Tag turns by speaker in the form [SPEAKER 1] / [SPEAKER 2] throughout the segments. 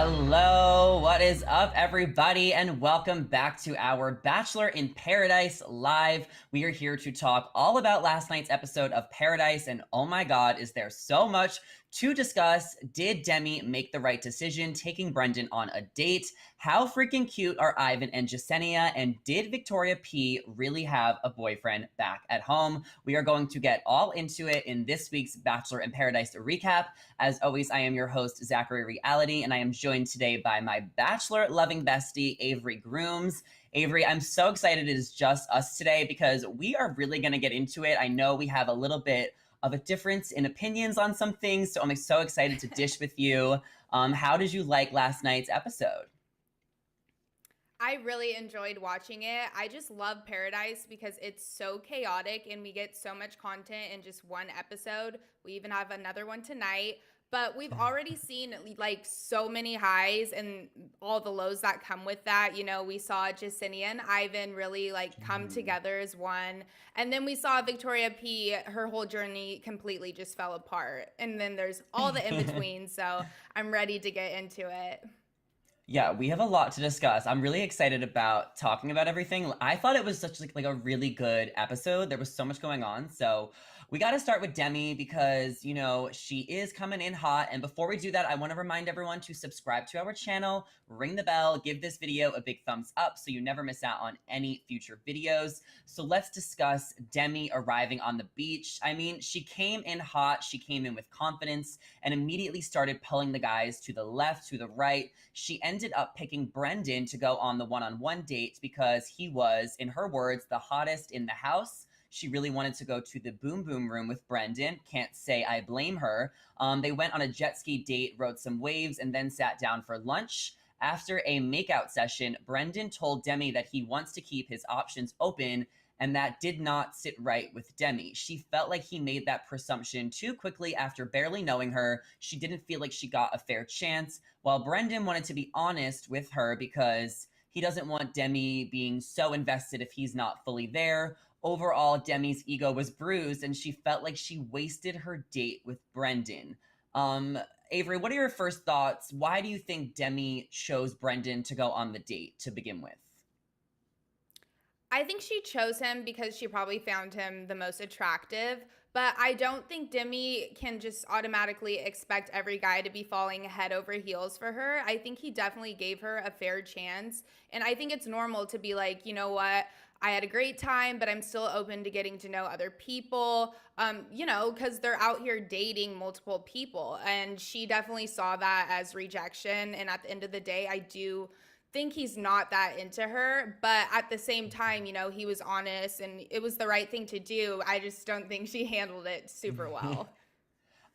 [SPEAKER 1] Hello, what is up, everybody, and welcome back to our Bachelor in Paradise Live. We are here to talk all about last night's episode of Paradise, and oh my god, is there so much to discuss. Did Demi make the right decision taking Brendan on a date? How freaking cute are Ivan and Jasenia? And did Victoria P really have a boyfriend back at home? We are going to get all into it in this week's Bachelor in Paradise recap. As always, I am your host, Zachary Reality, and I am joined today by my Bachelor-loving bestie, Avery Grooms. Avery, I'm so excited it is just us today because we are really going to get into it. I know we have a little bit of a difference in opinions on some things, so I'm so excited to dish with you. How did you like last night's episode?
[SPEAKER 2] I really enjoyed watching it. I just love Paradise because it's so chaotic and we get so much content in just one episode. We even have another one tonight. But we've already seen like so many highs and all the lows that come with that. You know, we saw Jasenia and Ivan really like come together as one. And then we saw Victoria P, her whole journey completely just fell apart. And then there's all the in between. So I'm ready to get into it.
[SPEAKER 1] Yeah, we have a lot to discuss. I'm really excited about talking about everything. I thought it was such like a really good episode. There was so much going on. So we got to start with Demi because, you know, she is coming in hot. And before we do that, I want to remind everyone to subscribe to our channel, ring the bell, give this video a big thumbs up so you never miss out on any future videos. So let's discuss Demi arriving on the beach. I mean, she came in hot. She came in with confidence and immediately started pulling the guys to the left, to the right. She ended up picking Brendan to go on the one-on-one date because he was, in her words, the hottest in the house. She really wanted to go to the boom boom room with Brendan. Can't say I blame her. They went on a jet ski date, rode some waves, and then sat down for lunch. After a makeout session, Brendan told Demi that he wants to keep his options open, and that did not sit right with Demi. She felt like he made that presumption too quickly after barely knowing her. She didn't feel like she got a fair chance, while Brendan wanted to be honest with her because he doesn't want Demi being so invested if he's not fully there. Overall, Demi's ego was bruised and she felt like she wasted her date with Brendan. Avery, what are your first thoughts? Why do you think Demi chose Brendan to go on the date to begin with?
[SPEAKER 2] I think she chose him because she probably found him the most attractive. But I don't think Demi can just automatically expect every guy to be falling head over heels for her. I think he definitely gave her a fair chance. And I think it's normal to be like, you know what? I had a great time, but I'm still open to getting to know other people, because they're out here dating multiple people. And she definitely saw that as rejection. And at the end of the day, I do think he's not that into her, but at the same time, he was honest and it was the right thing to do. I just don't think she handled it super well.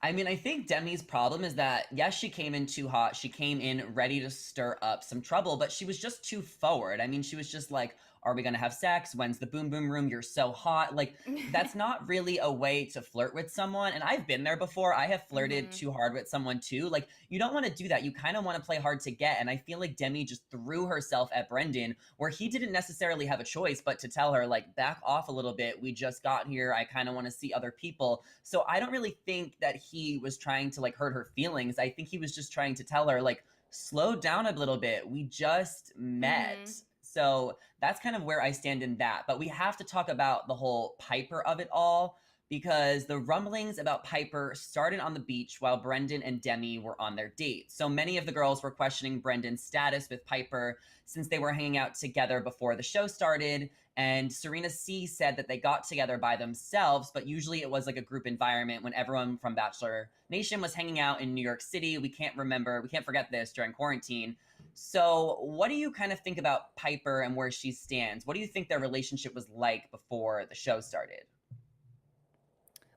[SPEAKER 1] I mean, I think Demi's problem is that, yes, she came in too hot. She came in ready to stir up some trouble, but she was just too forward. I mean, she was just like, are we going to have sex? When's the boom boom room? You're so hot. Like, that's not really a way to flirt with someone. And I've been there before. I have flirted
[SPEAKER 2] Hmm.
[SPEAKER 1] too hard with someone too. Like, you don't want to do that. You kind of want to play hard to get. And I feel like Demi just threw herself at Brendan, where he didn't necessarily have a choice but to tell her, like, back off a little bit. We just got here. I kind of want to see other people. So I don't really think that he was trying to like hurt her feelings. I think he was just trying to tell her, like, slow down a little bit. We just met.
[SPEAKER 2] Hmm.
[SPEAKER 1] So that's kind of where I stand in that. But we have to talk about the whole Piper of it all because the rumblings about Piper started on the beach while Brendan and Demi were on their date. So many of the girls were questioning Brendan's status with Piper since they were hanging out together before the show started. And Serena C said that they got together by themselves, but usually it was like a group environment when everyone from Bachelor Nation was hanging out in New York City. We can't forget this during quarantine. So, what do you kind of think about Piper and where she stands? What do you think their relationship was like before the show started?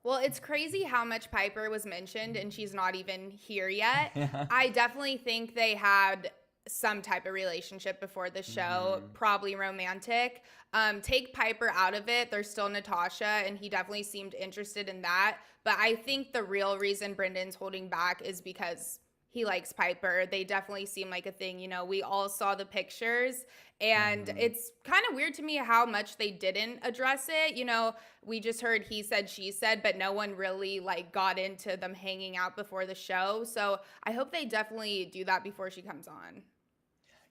[SPEAKER 2] Well, it's crazy how much Piper was mentioned and she's not even here yet. I definitely think they had some type of relationship before the show,
[SPEAKER 1] Mhm.
[SPEAKER 2] probably romantic. Take Piper out of it, there's still Natasha, and he definitely seemed interested in that. But I think the real reason Brendan's holding back is because he likes Piper. They definitely seem like a thing. We all saw the pictures, and
[SPEAKER 1] Hmm.
[SPEAKER 2] it's kind of weird to me how much they didn't address it. We just heard he said, she said, but no one really like got into them hanging out before the show. So I hope they definitely do that before she comes on.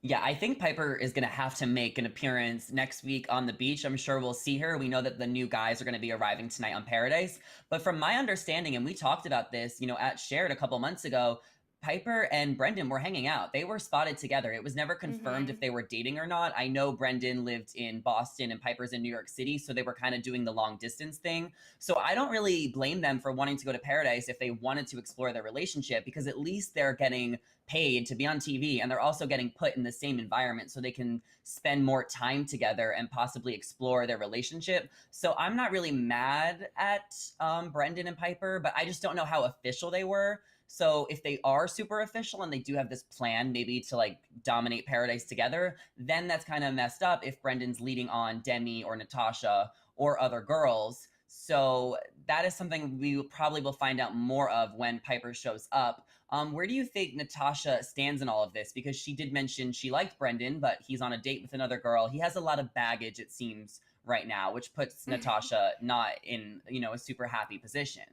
[SPEAKER 1] Yeah, I think Piper is going to have to make an appearance next week on the beach. I'm sure we'll see her. We know that the new guys are going to be arriving tonight on Paradise. But from my understanding, and we talked about this, at Shared a couple months ago, Piper and Brendan were hanging out. They were spotted together. It was never confirmed if
[SPEAKER 2] Hmm.
[SPEAKER 1] they were dating or not. I know Brendan lived in Boston and Piper's in New York City, so they were kind of doing the long distance thing. So I don't really blame them for wanting to go to Paradise if they wanted to explore their relationship, because at least they're getting paid to be on TV, and they're also getting put in the same environment so they can spend more time together and possibly explore their relationship. So I'm not really mad at Brendan and Piper, but I just don't know how official they were. So if they are super official and they do have this plan maybe to like dominate Paradise together, then that's kind of messed up if Brendan's leading on Demi or Natasha or other girls. So that is something we probably will find out more of when Piper shows up. Where do you think Natasha stands in all of this? Because she did mention she liked Brendan, but he's on a date with another girl. He has a lot of baggage, it seems, right now, which puts Natasha not in, a super happy position.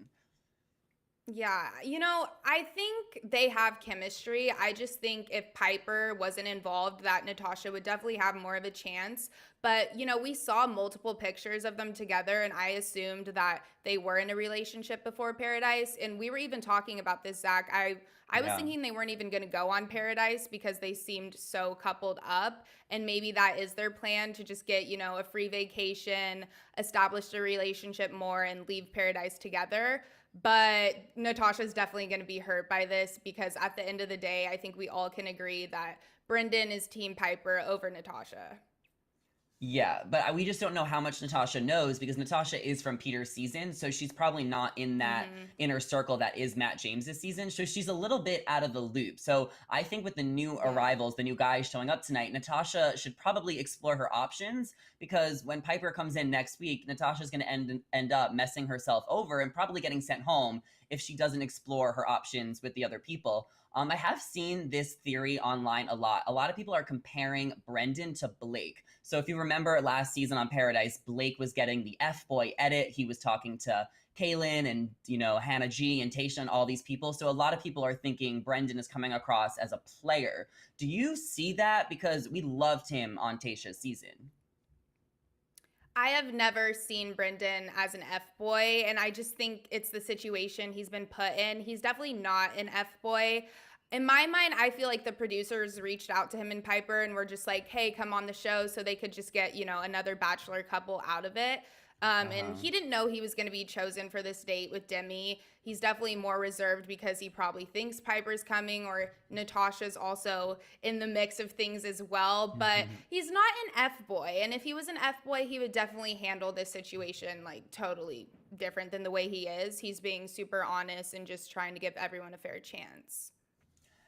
[SPEAKER 2] Yeah, I think they have chemistry. I just think if Piper wasn't involved, that Natasha would definitely have more of a chance. But, we saw multiple pictures of them together, and I assumed that they were in a relationship before Paradise. And we were even talking about this, Zach. I was
[SPEAKER 1] Yeah.
[SPEAKER 2] thinking they weren't even going to go on Paradise because they seemed so coupled up. And maybe that is their plan to just get, a free vacation, establish a relationship more, and leave Paradise together. But Natasha's definitely going to be hurt by this because at the end of the day, I think we all can agree that Brendan is Team Piper over Natasha.
[SPEAKER 1] Yeah, but we just don't know how much Natasha knows because Natasha is from Peter's season, so she's probably not in that
[SPEAKER 2] Hmm.
[SPEAKER 1] inner circle that is Matt James's season. So she's a little bit out of the loop. So I think with the new
[SPEAKER 2] Yeah.
[SPEAKER 1] arrivals, the new guys showing up tonight, Natasha should probably explore her options, because when Piper comes in next week, Natasha's going to end up messing herself over and probably getting sent home if she doesn't explore her options with the other people. I have seen this theory online a lot. A lot of people are comparing Brendan to Blake. So if you remember last season on Paradise, Blake was getting the F boy edit. He was talking to Kaylin and, Hannah G and Tasha and all these people. So a lot of people are thinking Brendan is coming across as a player. Do you see that? Because we loved him on Tasha's season.
[SPEAKER 2] I have never seen Brendan as an F boy, and I just think it's the situation he's been put in. He's definitely not an F boy. In my mind, I feel like the producers reached out to him and Piper and were just like, hey, come on the show so they could just get, another Bachelor couple out of it. And
[SPEAKER 1] Uh-huh.
[SPEAKER 2] he didn't know he was going to be chosen for this date with Demi. He's definitely more reserved because he probably thinks Piper's coming, or Natasha's also in the mix of things as well. But he's not an F boy. And if he was an F boy, he would definitely handle this situation like totally different than the way he is. He's being super honest and just trying to give everyone a fair chance.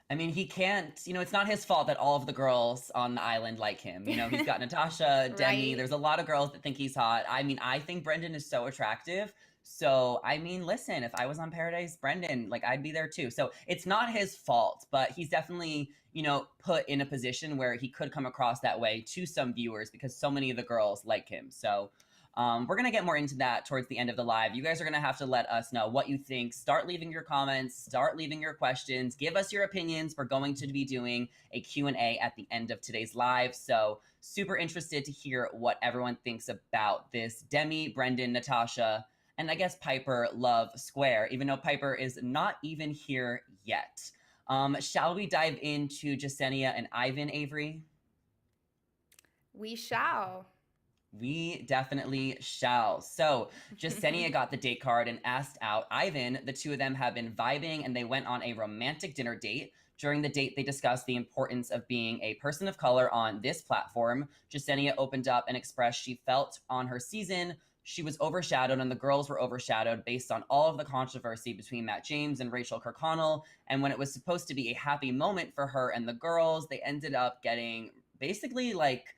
[SPEAKER 1] I mean, he can't, it's not his fault that all of the girls on the island like him. He's got Natasha, Demi.
[SPEAKER 2] Right?
[SPEAKER 1] There's a lot of girls that think he's hot. I mean, I think Brendan is so attractive. So, I mean, listen, if I was on Paradise, Brendan, like, I'd be there too. So, it's not his fault, but he's definitely, put in a position where he could come across that way to some viewers because so many of the girls like him. So, we're going to get more into that towards the end of the live. You guys are going to have to let us know what you think. Start leaving your comments, start leaving your questions, give us your opinions. We're going to be doing a Q&A at the end of today's live. So super interested to hear what everyone thinks about this Demi, Brendan, Natasha, and I guess Piper love square, even though Piper is not even here yet. Shall we dive into Jasenia and Ivan, Avery?
[SPEAKER 2] We shall.
[SPEAKER 1] We definitely shall. So, Jasenia got the date card and asked out Ivan. The two of them have been vibing and they went on a romantic dinner date. During the date, they discussed the importance of being a person of color on this platform. Jasenia opened up and expressed she felt on her season she was overshadowed and the girls were overshadowed based on all of the controversy between Matt James and Rachel Kirkconnell. And when it was supposed to be a happy moment for her and the girls, they ended up getting basically like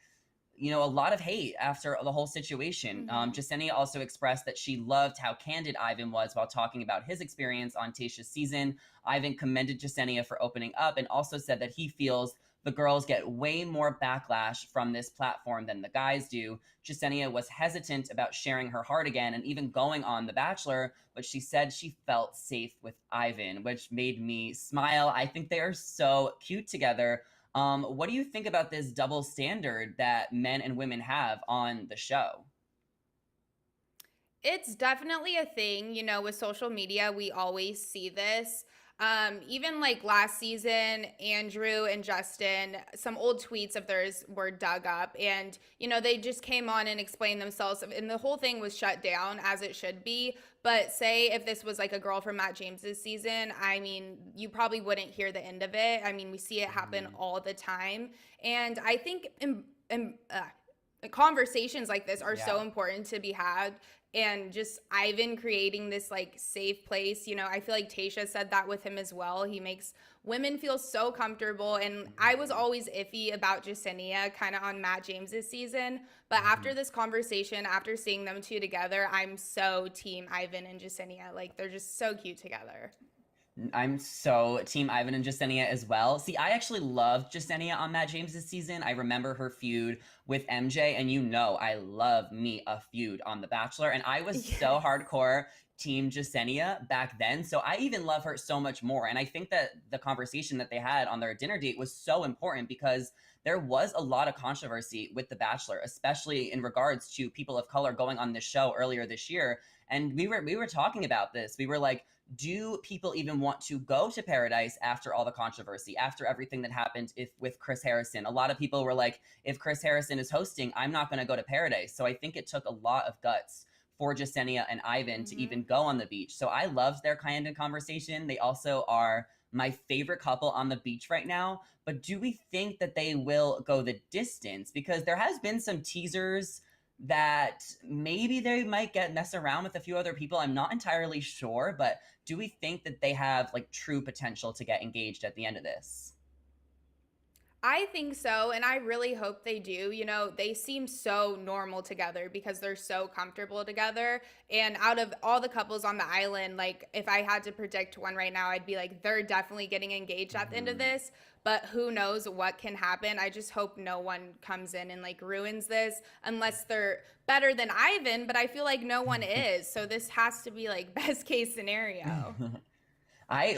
[SPEAKER 1] a lot of hate after the whole situation.
[SPEAKER 2] Mhm.
[SPEAKER 1] Jasenia also expressed that she loved how candid Ivan was while talking about his experience on Tayshia's season. Ivan commended Jasenia for opening up and also said that he feels the girls get way more backlash from this platform than the guys do. Jasenia was hesitant about sharing her heart again and even going on The Bachelor, but she said she felt safe with Ivan, which made me smile. I think they are so cute together. What do you think about this double standard that men and women have on the show?
[SPEAKER 2] It's definitely a thing, with social media, we always see this. Even like last season, Andrew and Justin, some old tweets of theirs were dug up and, they just came on and explained themselves and the whole thing was shut down as it should be. But say if this was like a girl from Matt James's season, I mean, you probably wouldn't hear the end of it. I mean, we see it happen
[SPEAKER 1] Mhm.
[SPEAKER 2] all the time. And I think conversations like this are so
[SPEAKER 1] Yeah.
[SPEAKER 2] important to be had, and just Ivan creating this like safe place. I feel like Tayshia said that with him as well. He makes women feel so comfortable. And I was
[SPEAKER 1] Mhm.
[SPEAKER 2] always iffy about Jasenia kind of on Matt James's season. But after
[SPEAKER 1] Mhm.
[SPEAKER 2] this conversation, after seeing them two together, I'm so team Ivan and Jasenia. Like they're just so cute together.
[SPEAKER 1] I'm so team Ivan and Jasenia as well. See, I actually loved Jasenia on Matt James's season. I remember her feud with MJ, and I love me a feud on The Bachelor, and I was so
[SPEAKER 2] Yes.
[SPEAKER 1] hardcore team Jasenia back then. So I even love her so much more. And I think that the conversation that they had on their dinner date was so important because there was a lot of controversy with The Bachelor, especially in regards to people of color going on this show earlier this year. And we were talking about this. We were like, do people even want to go to paradise after all the controversy, after everything that happened with Chris Harrison? A lot of people were like, if Chris Harrison is hosting, I'm not going to go to paradise. So I think it took a lot of guts for Jasenia and Ivan to even
[SPEAKER 2] Hmm.
[SPEAKER 1] go on the beach. So I loved their kind of conversation. They also are my favorite couple on the beach right now. But do we think that they will go the distance? Because there has been some teasers that maybe they might get mess around with a few other people. I'm not entirely sure, but do we think that they have like true potential to get engaged at the end of this?
[SPEAKER 2] I think so, and I really hope they do. They seem so normal together because they're so comfortable together. And out of all the couples on the island, like if I had to predict one right now, I'd be like, they're definitely getting engaged at the end of
[SPEAKER 1] Mhm.
[SPEAKER 2] this. But who knows what can happen? I just hope no one comes in and like ruins this unless they're better than Ivan. But I feel like no one is. So this has to be like best case scenario.
[SPEAKER 1] I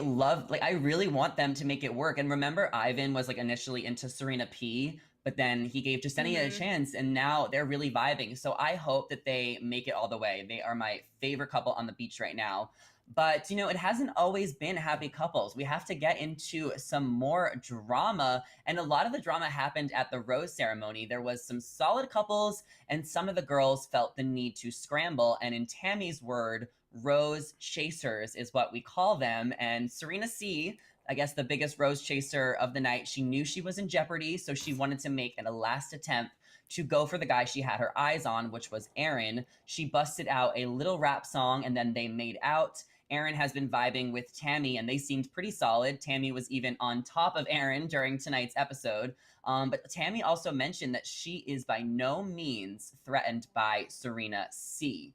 [SPEAKER 1] really want them to make it work. And remember, Ivan was like initially into Serena P, but then he gave Justenia a
[SPEAKER 2] Hmm.
[SPEAKER 1] chance, and now they're really vibing. So I hope that they make it all the way. They are my favorite couple on the beach right now. But it hasn't always been happy couples. We have to get into some more drama, and a lot of the drama happened at the rose ceremony. There was some solid couples, and some of the girls felt the need to scramble. And in Tammy's word, rose chasers is what we call them. And Serena C, I guess the biggest rose chaser of the night, she knew she was in jeopardy, so she wanted to make a last attempt to go for the guy she had her eyes on, which was Aaron. She busted out a little rap song and then they made out. Aaron has been vibing with Tammy and they seemed pretty solid. Tammy was even on top of Aaron during tonight's episode. But Tammy also mentioned that she is by no means threatened by Serena C.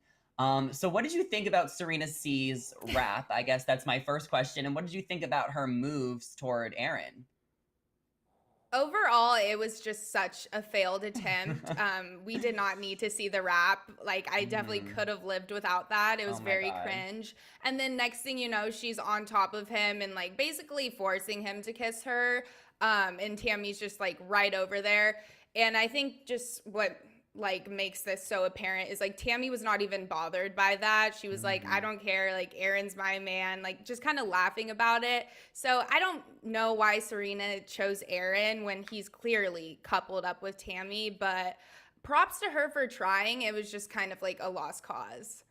[SPEAKER 1] So what did you think about Serena C's rap? I guess that's my first question. And what did you think about her moves toward Aaron?
[SPEAKER 2] Overall, it was just such a failed attempt. We did not need to see the rap. Like, I definitely
[SPEAKER 1] Mhm.
[SPEAKER 2] could have lived without that. It
[SPEAKER 1] Oh
[SPEAKER 2] was
[SPEAKER 1] my
[SPEAKER 2] very
[SPEAKER 1] God.
[SPEAKER 2] cringe. And then next thing you know, she's on top of him and like basically forcing him to kiss her. And Tammy's just like right over there. And I think just what like makes this so apparent is like Tammy was not even bothered by that. She was like, I
[SPEAKER 1] Mhm.
[SPEAKER 2] don't care, like Aaron's my man, like just kind of laughing about it. So I don't know why Serena chose Aaron when he's clearly coupled up with Tammy, but props to her for trying. It was just kind of like a lost cause.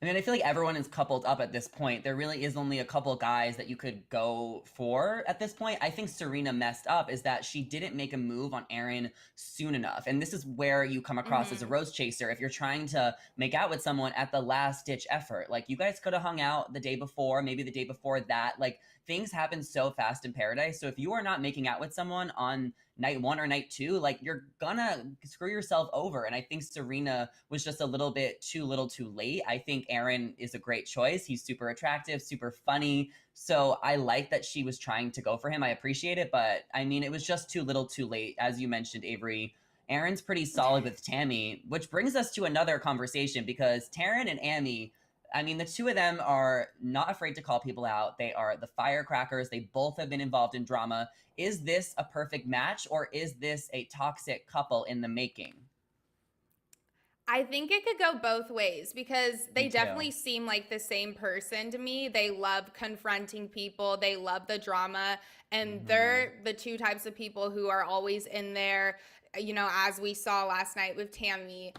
[SPEAKER 1] I mean, I feel like everyone is coupled up at this point. There really is only a couple guys that you could go for at this point. I think Serena messed up is that she didn't make a move on Aaron soon enough. And this is where you come across as a
[SPEAKER 2] Hmm.
[SPEAKER 1] rose chaser if you're trying to make out with someone at the last ditch effort. Like you guys could have hung out the day before, maybe the day before that. Like things happen so fast in paradise. So if you are not making out with someone on night one or night two, like you're gonna screw yourself over. And I think Serena was just a little bit too little too late. I think Aaron is a great choice. He's super attractive, super funny. So I like that she was trying to go for him. I appreciate it, but I mean, it was just too little too late. As you mentioned, Avery, Aaron's pretty solid with Tammy, which brings us to another conversation because Taryn and Amy, I mean, the two of them are not afraid to call people out. They are the firecrackers. They both have been involved in drama. Is this a perfect match or is this a toxic couple in the making?
[SPEAKER 2] I think it could go both ways because
[SPEAKER 1] Me
[SPEAKER 2] they
[SPEAKER 1] too.
[SPEAKER 2] definitely seem like the same person to me. They love confronting people, they love the drama, and
[SPEAKER 1] Hmm.
[SPEAKER 2] they're the two types of people who are always in there, as we saw last night with Tammy.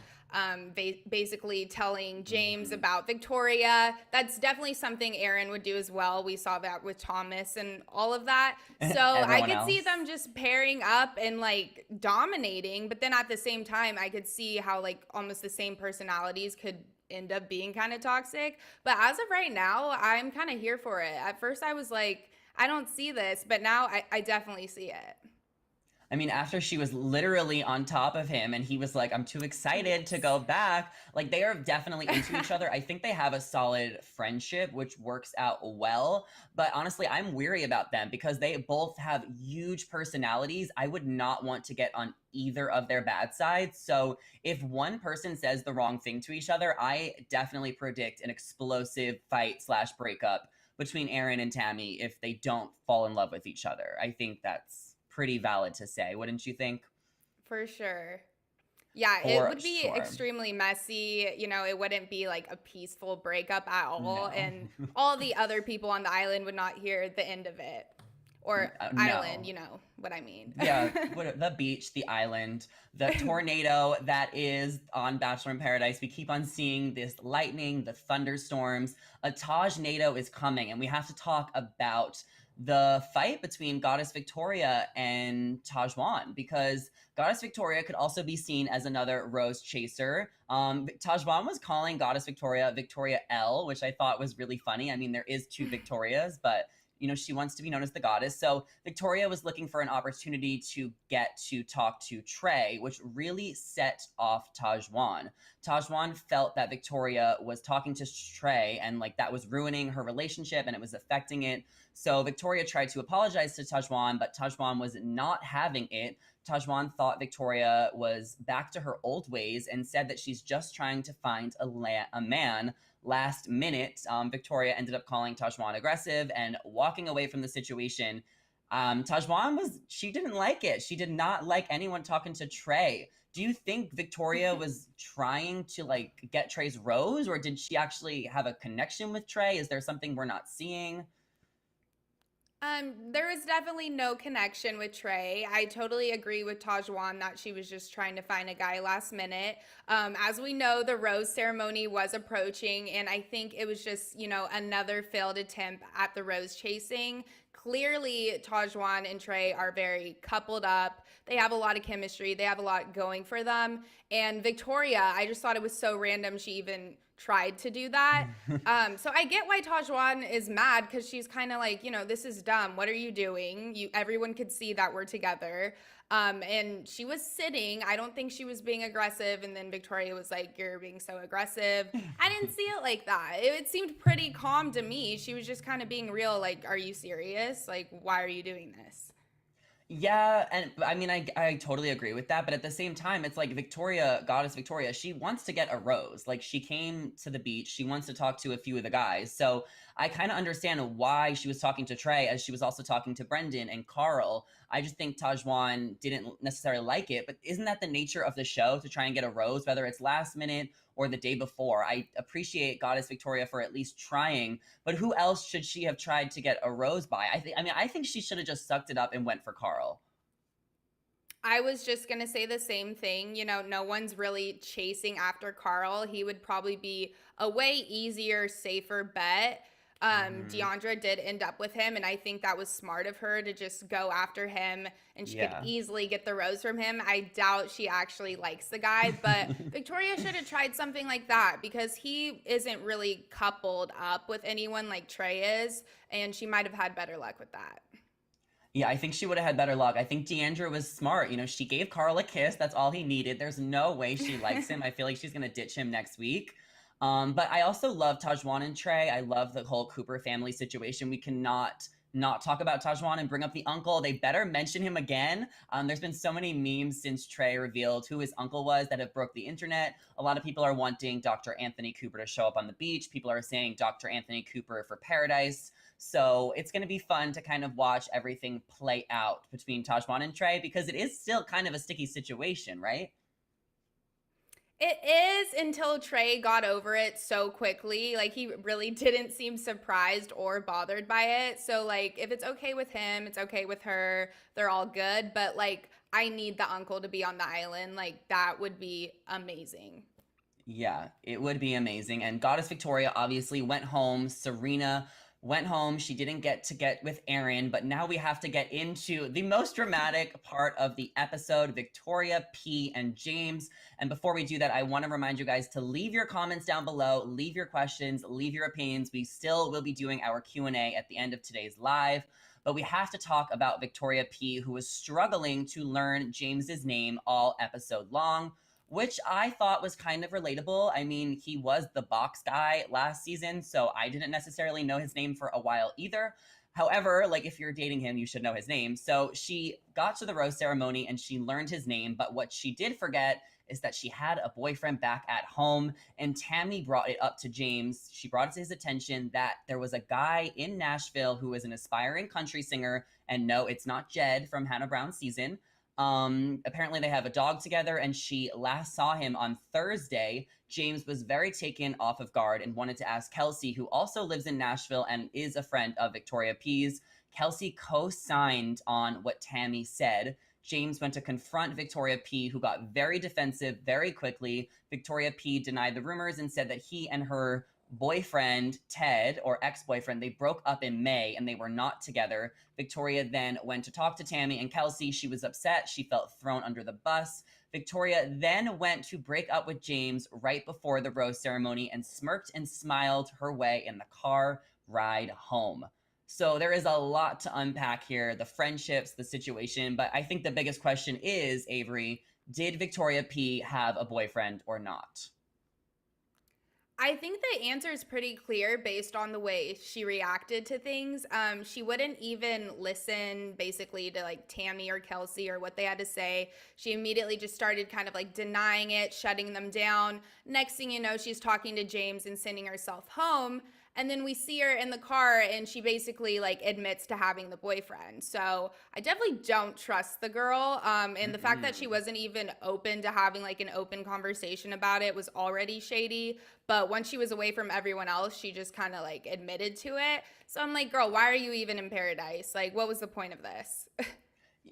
[SPEAKER 2] Basically telling James
[SPEAKER 1] Hmm.
[SPEAKER 2] about Victoria. That's definitely something Aaron would do as well. We saw that with Thomas and all of that. So I
[SPEAKER 1] Everyone
[SPEAKER 2] could see
[SPEAKER 1] else.
[SPEAKER 2] them just pairing up and like dominating, but then at the same time, I could see how like almost the same personalities could end up being kind of toxic. But as of right now, I'm kind of here for it. At first, I was like, I don't see this, but now I definitely see it.
[SPEAKER 1] I mean, after she was literally on top of him and he was like, I'm too excited to
[SPEAKER 2] Yes.
[SPEAKER 1] go back. Like, they are definitely into each other. I think they have a solid friendship, which works out well. But honestly, I'm weary about them because they both have huge personalities. I would not want to get on either of their bad sides. So if one person says the wrong thing to each other, I definitely predict an explosive fight slash breakup between Aaron and Tammy if they don't fall in love with each other. I think that's pretty valid to say, wouldn't you think?
[SPEAKER 2] For sure. Yeah, it
[SPEAKER 1] For
[SPEAKER 2] would be
[SPEAKER 1] sure.
[SPEAKER 2] extremely messy. It wouldn't be like a peaceful breakup at all.
[SPEAKER 1] No.
[SPEAKER 2] And all the other people on the island would not hear the end of it. Or island,
[SPEAKER 1] No.
[SPEAKER 2] you know what I mean.
[SPEAKER 1] Yeah, the beach, the island, the tornado that is on Bachelor in Paradise. We keep on seeing this lightning, the thunderstorms. A Taj Nado is coming, and we have to talk about the fight between Goddess Victoria and Tajwan because Goddess Victoria could also be seen as another rose chaser. Tajwan was calling Goddess Victoria Victoria L, which I thought was really funny. I mean, there is two Victorias, but she wants to be known as the goddess. So Victoria was looking for an opportunity to get to talk to Trey, which really set off Tajwan. Tajwan felt that Victoria was talking to Trey and like that was ruining her relationship and it was affecting it. So Victoria tried to apologize to Tajwan, but Tajwan was not having it. Tajwan thought Victoria was back to her old ways and said that she's just trying to find a man. Last minute, Victoria ended up calling Tajwan aggressive and walking away from the situation. Tajwan she didn't like it. She did not like anyone talking to Trey. Do you think Victoria was trying to like get Trey's rose, or did she actually have a connection with Trey? Is there something we're not seeing?
[SPEAKER 2] There is definitely no connection with Trey. I totally agree with Tajwan that she was just trying to find a guy last minute. As we know, the rose ceremony was approaching, and I think it was just, another failed attempt at the rose chasing. Clearly, Tajwan and Trey are very coupled up. They have a lot of chemistry, they have a lot going for them. And Victoria, I just thought it was so random she even tried to do that. So I get why Tajwan is mad because she's kind of like, this is dumb. What are you doing? Everyone could see that we're together. And she was sitting. I don't think she was being aggressive. And then Victoria was like, "You're being so aggressive." I didn't see it like that. It seemed pretty calm to me. She was just kind of being real. Like, "Are you serious? Like, why are you doing this?"
[SPEAKER 1] Yeah, and I mean, I totally agree with that, but at the same time, it's like Victoria, Goddess Victoria, she wants to get a rose. Like she came to the beach, she wants to talk to a few of the guys. So I kind of understand why she was talking to Trey as she was also talking to Brendan and Carl. I just think Tajwan didn't necessarily like it, but isn't that the nature of the show to try and get a rose, whether it's last minute or the day before? I appreciate Goddess Victoria for at least trying, but who else should she have tried to get a rose by? I think she should have just sucked it up and went for Carl.
[SPEAKER 2] I was just going to say the same thing. No one's really chasing after Carl. He would probably be a way easier, safer bet.
[SPEAKER 1] Hmm.
[SPEAKER 2] Deandra did end up with him, and I think that was smart of her to just go after him, and she could
[SPEAKER 1] Yeah.
[SPEAKER 2] easily get the rose from him. I doubt she actually likes the guy, but Victoria should have tried something like that because he isn't really coupled up with anyone like Trey is, and she might have had better luck with that.
[SPEAKER 1] Yeah, I think she would have had better luck. I think Deandra was smart. You know, she gave Carl a kiss. That's all he needed. There's no way she likes him. I feel like she's gonna ditch him next week. But I also love Tajwan and Trey. I love the whole Cooper family situation. We cannot not talk about Tajwan and bring up the uncle. They better mention him again. There's been so many memes since Trey revealed who his uncle was that have broke the internet. A lot of people are wanting Dr. Anthony Cooper to show up on the beach. People are saying Dr. Anthony Cooper for Paradise. So it's going to be fun to kind of watch everything play out between Tajwan and Trey because it is still kind of a sticky situation, right?
[SPEAKER 2] It is until Trey got over it so quickly. Like he really didn't seem surprised or bothered by it. So like if it's okay with him, it's okay with her. They're all good, but like I need the uncle to be on the island. Like that would be amazing.
[SPEAKER 1] Yeah, it would be amazing. And Goddess Victoria obviously went home. Serena went home. She didn't get with Aaron, but now we have to get into the most dramatic part of the episode, Victoria, P, and James. And before we do that, I want to remind you guys to leave your comments down below, leave your questions, leave your opinions. We still will be doing our Q&A at the end of today's live. But we have to talk about Victoria P, who was struggling to learn James's name all episode long, which I thought was kind of relatable. I mean, he was the box guy last season, so I didn't necessarily know his name for a while either. However, like if you're dating him, you should know his name. So she got to the rose ceremony and she learned his name, but what she did forget is that she had a boyfriend back at home, and Tammy brought it up to James. She brought it to his attention that there was a guy in Nashville who is an aspiring country singer, and no, it's not Jed from Hannah Brown's season. Apparently they have a dog together, and she last saw him on Thursday. James was very taken off of guard and wanted to ask Kelsey, who also lives in Nashville and is a friend of Victoria P's. Kelsey co-signed on what Tammy said. James went to confront Victoria P, who got very defensive very quickly. Victoria P denied the rumors and said that he and her boyfriend, Ted, or ex-boyfriend, they broke up in May and they were not together. Victoria then went to talk to Tammy and Kelsey. She was upset. She felt thrown under the bus. Victoria then went to break up with James right before the rose ceremony and smirked and smiled her way in the car ride home. So there is a lot to unpack here, the friendships, the situation, but I think the biggest question is, Avery, did Victoria P have a boyfriend or not?
[SPEAKER 2] I think the answer is pretty clear based on the way she reacted to things. She wouldn't even listen basically to like Tammy or Kelsey or what they had to say. She immediately just started kind of like denying it, shutting them down. Next thing you know, she's talking to James and sending herself home. And then we see her in the car and she basically like admits to having the boyfriend. So I definitely don't trust the girl. And the fact that she
[SPEAKER 1] Mm-mm.
[SPEAKER 2] wasn't even open to having like an open conversation about it was already shady. But once she was away from everyone else, she just kind of like admitted to it. So I'm like, girl, why are you even in paradise? Like, what was the point of this?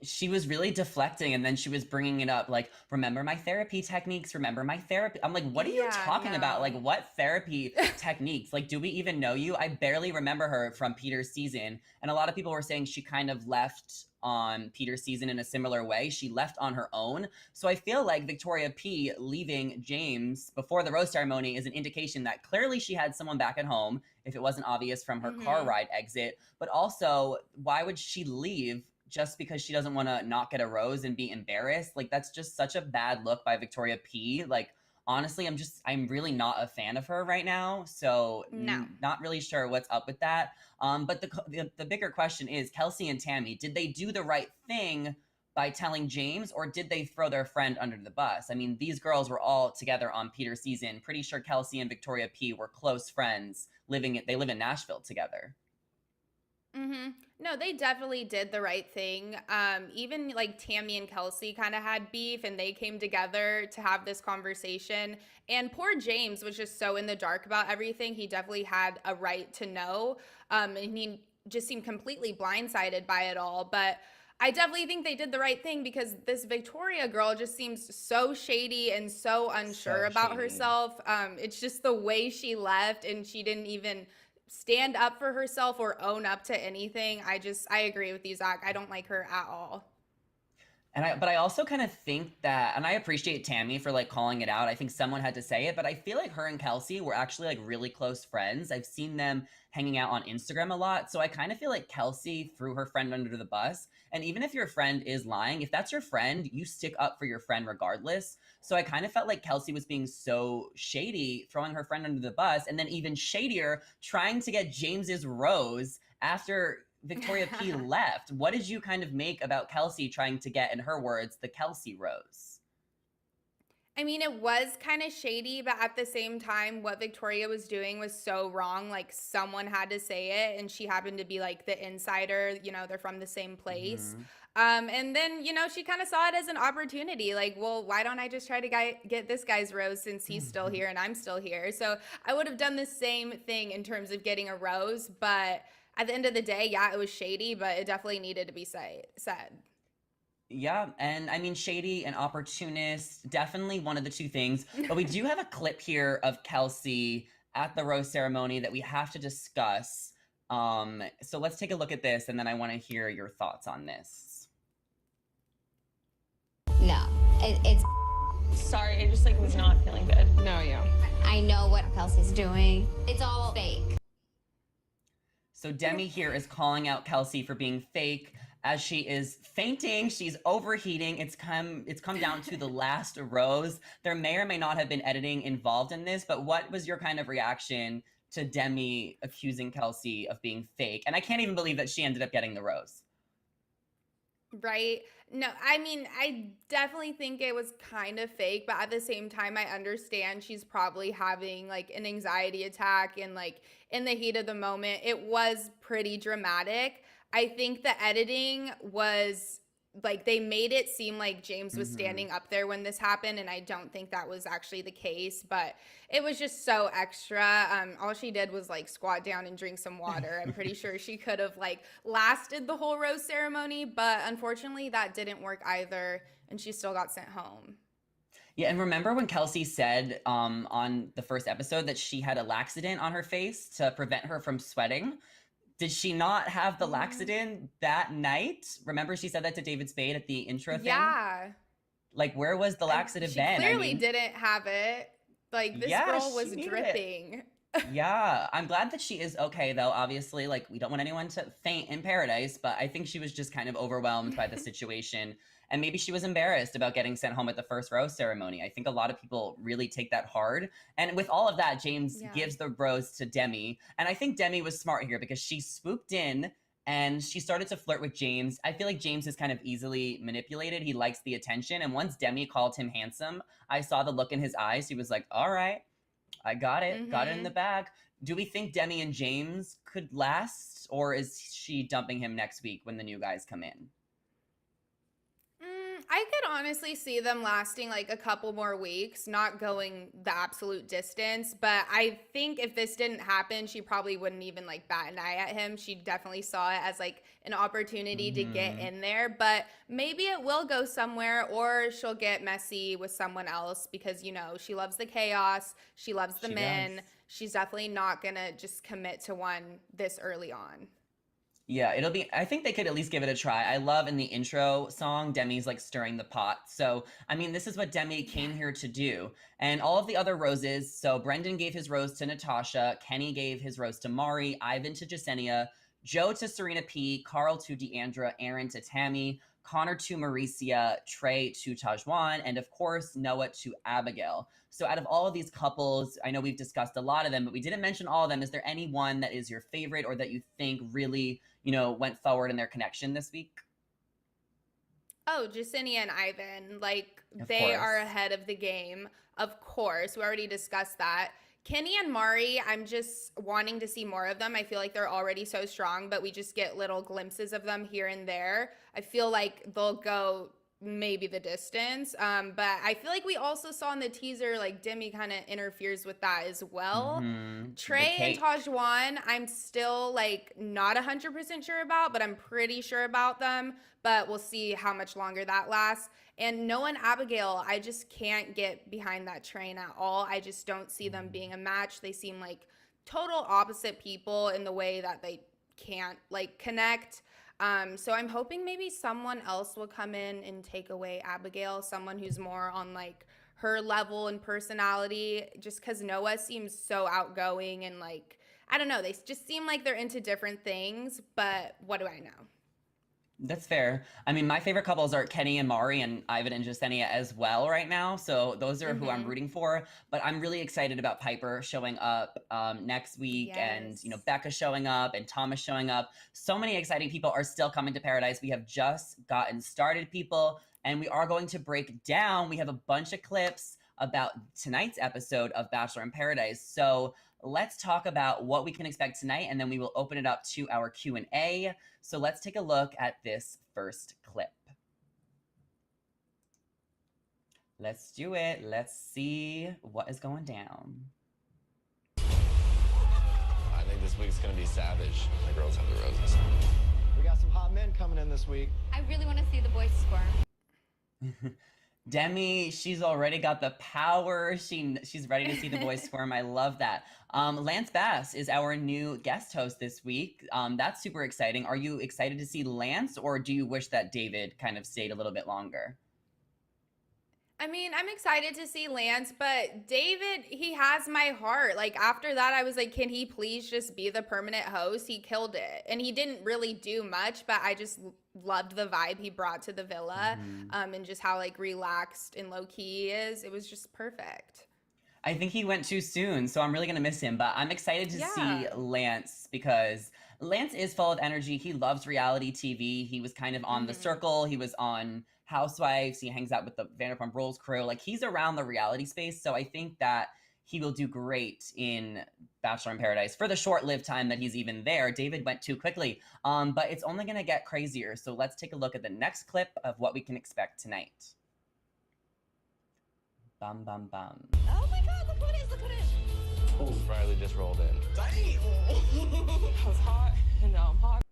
[SPEAKER 1] She was really deflecting, and then she was bringing it up like, remember my therapy techniques, remember my therapy. I'm like, what are you
[SPEAKER 2] Yeah,
[SPEAKER 1] talking about? Like,
[SPEAKER 2] no.
[SPEAKER 1] what therapy techniques? Like, do we even know you? I barely remember her from Peter's season, and a lot of people were saying she kind of left on Peter's season in a similar way. She left on her own. So I feel like Victoria P leaving James before the rose ceremony is an indication that clearly she had someone back at home, if it wasn't obvious from her car
[SPEAKER 2] Mm-hmm.
[SPEAKER 1] ride exit. But also, why would she leave just because she doesn't want to not get a rose and be embarrassed? Like, that's just such a bad look by Victoria P. Like, honestly, I'm really not a fan of her right now, so
[SPEAKER 2] No.
[SPEAKER 1] not really sure what's up with that. But the bigger question is, Kelsey and Tammy, did they do the right thing by telling James, or did they throw their friend under the bus? I mean, these girls were all together on Peter's season. Pretty sure Kelsey and Victoria P were close friends. They live in Nashville together.
[SPEAKER 2] Mm-hmm. No, they definitely did the right thing. Even like Tammy and Kelsey kind of had beef and they came together to have this conversation. And poor James was just so in the dark about everything. He definitely had a right to know. And he just seemed completely blindsided by it all. But I definitely think they did the right thing because this Victoria girl just seems so shady and so unsure
[SPEAKER 1] So
[SPEAKER 2] about
[SPEAKER 1] shady.
[SPEAKER 2] herself. It's just the way she left and she didn't even stand up for herself or own up to anything. I agree with you, Zach. I don't like her at all.
[SPEAKER 1] But I also kind of think that, and I appreciate Tammy for like calling it out. I think someone had to say it, but I feel like her and Kelsey were actually like really close friends. I've seen them hanging out on Instagram a lot. So I kind of feel like Kelsey threw her friend under the bus. And even if your friend is lying, if that's your friend, you stick up for your friend regardless. So I kind of felt like Kelsey was being so shady, throwing her friend under the bus, and then even shadier, trying to get James's rose after Victoria P left. What did you kind of make about Kelsey trying to get, in her words, the Kelsey rose?
[SPEAKER 2] I mean, it was kind of shady, but at the same time, what Victoria was doing was so wrong. Like, someone had to say it, and she happened to be like the insider. They're from the same place.
[SPEAKER 1] Hmm.
[SPEAKER 2] And then, she kind of saw it as an opportunity. Like, well, why don't I just try to get this guy's rose since he's still here and I'm still here? So I would have done the same thing in terms of getting a rose. But at the end of the day, yeah, it was shady, but it definitely needed to be said.
[SPEAKER 1] Yeah, and I mean, shady and opportunist, definitely one of the two things. But we do have a clip here of Kelsey at the rose ceremony that we have to discuss. So let's take a look at this, and then I want to hear your thoughts on this.
[SPEAKER 3] No, it's.
[SPEAKER 4] Sorry, I just like was not feeling good.
[SPEAKER 5] No, yeah.
[SPEAKER 3] I know what Kelsey's doing. It's all fake.
[SPEAKER 1] So Demi here is calling out Kelsey for being fake as she is fainting. She's overheating. It's come down to the last rose. There may or may not have been editing involved in this, but what was your kind of reaction to Demi accusing Kelsey of being fake? And I can't even believe that she ended up getting the rose.
[SPEAKER 2] Right. No, I mean, I definitely think it was kind of fake, but at the same time, I understand she's probably having like an anxiety attack and like in the heat of the moment. It was pretty dramatic. I think the editing was like they made it seem like James was
[SPEAKER 1] Hmm.
[SPEAKER 2] standing up there when this happened, and I don't think that was actually the case, but it was just so extra. All she did was like squat down and drink some water. I'm pretty sure she could have like lasted the whole rose ceremony, but unfortunately that didn't work either, and she still got sent home.
[SPEAKER 1] Yeah, and remember when Kelsey said on the first episode that she had a laxative on her face to prevent her from sweating? Did she not have the
[SPEAKER 2] Mm,
[SPEAKER 1] laxative that night? Remember she said that to David Spade at the intro thing?
[SPEAKER 2] yeah.
[SPEAKER 1] Like, where was the laxative
[SPEAKER 2] She
[SPEAKER 1] then? I
[SPEAKER 2] clearly
[SPEAKER 1] mean,
[SPEAKER 2] didn't have it. Like, this
[SPEAKER 1] yeah,
[SPEAKER 2] girl
[SPEAKER 1] she
[SPEAKER 2] was
[SPEAKER 1] needed it.
[SPEAKER 2] dripping.
[SPEAKER 1] Yeah, I'm glad that she is okay though. Obviously, like we don't want anyone to faint in paradise, but I think she was just kind of overwhelmed by the situation and maybe she was embarrassed about getting sent home at the first rose ceremony. I think a lot of people really take that hard. And with all of that, James
[SPEAKER 2] Yeah.
[SPEAKER 1] gives the rose to Demi, and I think Demi was smart here because she swooped in and she started to flirt with James. I feel like James is kind of easily manipulated. He likes the attention, and once Demi called him handsome, I saw the look in his eyes. He was like, "All right, I got it. Got it in the
[SPEAKER 2] Mm-hmm.
[SPEAKER 1] bag." Do we think Demi and James could last, or is she dumping him next week when the new guys come in?
[SPEAKER 2] I could honestly see them lasting like a couple more weeks, not going the absolute distance. But I think if this didn't happen, she probably wouldn't even like bat an eye at him. She definitely saw it as like an opportunity to get
[SPEAKER 1] Hmm.
[SPEAKER 2] in there. But maybe it will go somewhere, or she'll get messy with someone else because, she loves the chaos. She loves the
[SPEAKER 1] She does.
[SPEAKER 2] men. She's definitely not going to just commit to one this early on.
[SPEAKER 1] Yeah, it'll be. I think they could at least give it a try. I love in the intro song, Demi's like stirring the pot. So, I mean, this is what Demi
[SPEAKER 2] Yeah.
[SPEAKER 1] came here to do. And all of the other roses. So, Brendan gave his rose to Natasha, Kenny gave his rose to Mari, Ivan to Jasenia, Joe to Serena P, Carl to Deandra, Aaron to Tammy, Connor to Mauricia, Trey to Tajwan, and of course, Noah to Abigail. So, out of all of these couples, I know we've discussed a lot of them, but we didn't mention all of them. Is there any one that is your favorite or that you think really went forward in their connection this week?
[SPEAKER 2] Oh, Jasenia and Ivan, like
[SPEAKER 1] Of
[SPEAKER 2] they are
[SPEAKER 1] course.
[SPEAKER 2] ahead of the game. Of course, we already discussed that. Kenny and Mari, I'm just wanting to see more of them. I feel like they're already so strong, but we just get little glimpses of them here and there. I feel like they'll go maybe the distance. But I feel like we also saw in the teaser, like Demi kind of interferes with that as well.
[SPEAKER 1] The
[SPEAKER 2] Trey and
[SPEAKER 1] cake.
[SPEAKER 2] Tajwan, I'm still like not 100% sure about, but I'm pretty sure about them. But we'll see how much longer that lasts. And Noah and Abigail, I just can't get behind that train at all. I just don't see them being a match. They seem like total opposite people in the way that they can't like connect. So I'm hoping maybe someone else will come in and take away Abigail, someone who's more on like her level and personality, just because Noah seems so outgoing and like, I don't know, they just seem like they're into different things, but what do I know?
[SPEAKER 1] That's fair. I mean, my favorite couples are Kenny and Mari and Ivan and Jasenia as well right now. So those are who I'm
[SPEAKER 2] Mm-hmm.
[SPEAKER 1] rooting for. But I'm really excited about Piper showing up next week, and
[SPEAKER 2] Yes.
[SPEAKER 1] Becca showing up and Thomas showing up. So many exciting people are still coming to Paradise. We have just gotten started, people, and we are going to break down. We have a bunch of clips about tonight's episode of Bachelor in Paradise. So let's talk about what we can expect tonight, and then we will open it up to our Q&A. So let's take a look at this first clip. Let's do it. Let's see what is going down.
[SPEAKER 5] I think this week's gonna be savage. The girls have the roses.
[SPEAKER 6] We got some hot men coming in this week.
[SPEAKER 3] I really want to see the boys squirm.
[SPEAKER 1] Demi, she's already got the power. She's ready to see the boys squirm. I love that. Lance Bass is our new guest host this week. That's super exciting. Are you excited to see Lance, or do you wish that David kind of stayed a little bit longer?
[SPEAKER 2] I mean, I'm excited to see Lance, but David, he has my heart. Like, after that, I was like, can he please just be the permanent host? He killed it. And he didn't really do much, but I just loved the vibe he brought to the villa, and just how, like, relaxed and low-key he is. It was just perfect.
[SPEAKER 1] I think he went too soon, so I'm really going to miss him. But I'm excited to see Lance, because Lance is full of energy. He loves reality TV. He was kind of on The Circle. He was on Housewives. He hangs out with the Vanderpump Rules crew. Like, he's around the reality space. So I think that he will do great in Bachelor in Paradise for the short-lived time that he's even there. David went too quickly, but it's only going to get crazier. So let's take a look at the next clip of what we can expect tonight. Bum, bum, bum.
[SPEAKER 3] Oh my god, look what it is, look what it is.
[SPEAKER 5] Oh, Riley just rolled in.
[SPEAKER 4] I was hot, and now I'm hot.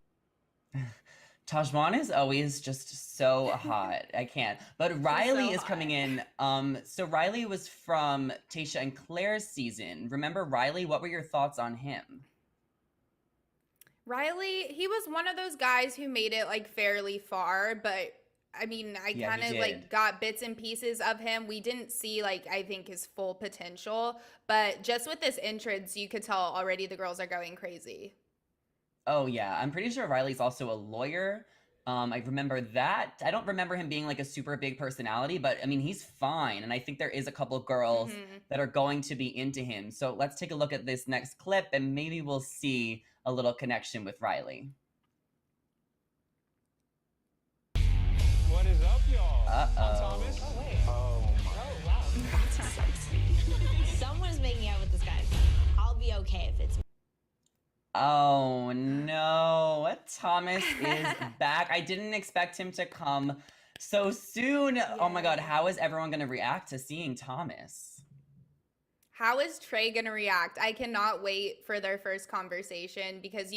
[SPEAKER 1] Tajwan is always just so hot. I can't. But Riley is
[SPEAKER 2] hot.
[SPEAKER 1] coming in. So Riley was from Tayshia and Claire's season. Remember Riley? What were your thoughts on him?
[SPEAKER 2] Riley, he was one of those guys who made it, like, fairly far, but I mean, I
[SPEAKER 1] Yeah,
[SPEAKER 2] kind
[SPEAKER 1] he
[SPEAKER 2] of
[SPEAKER 1] did.
[SPEAKER 2] like got bits and pieces of him. We didn't see, like, I think his full potential, but just with this entrance, you could tell already the girls are going crazy.
[SPEAKER 1] Oh yeah, I'm pretty sure Riley's also a lawyer. I remember that. I don't remember him being like a super big personality, but I mean, he's fine. And I think there is a couple of girls that are going to be into him. So let's take a look at this next clip, and maybe we'll see a little connection with Riley.
[SPEAKER 6] What is up, y'all?
[SPEAKER 1] Uh-oh.
[SPEAKER 6] I'm Thomas.
[SPEAKER 4] Oh, wait.
[SPEAKER 6] Oh, my.
[SPEAKER 4] Oh, wow. That's sexy.
[SPEAKER 3] Someone's making out with this guy. I'll be okay if it's me.
[SPEAKER 1] Oh no, Thomas is back. I didn't expect him to come so soon. Oh my god, how is everyone going to react to seeing Thomas?
[SPEAKER 2] How is Trey gonna react? I cannot wait for their first conversation, because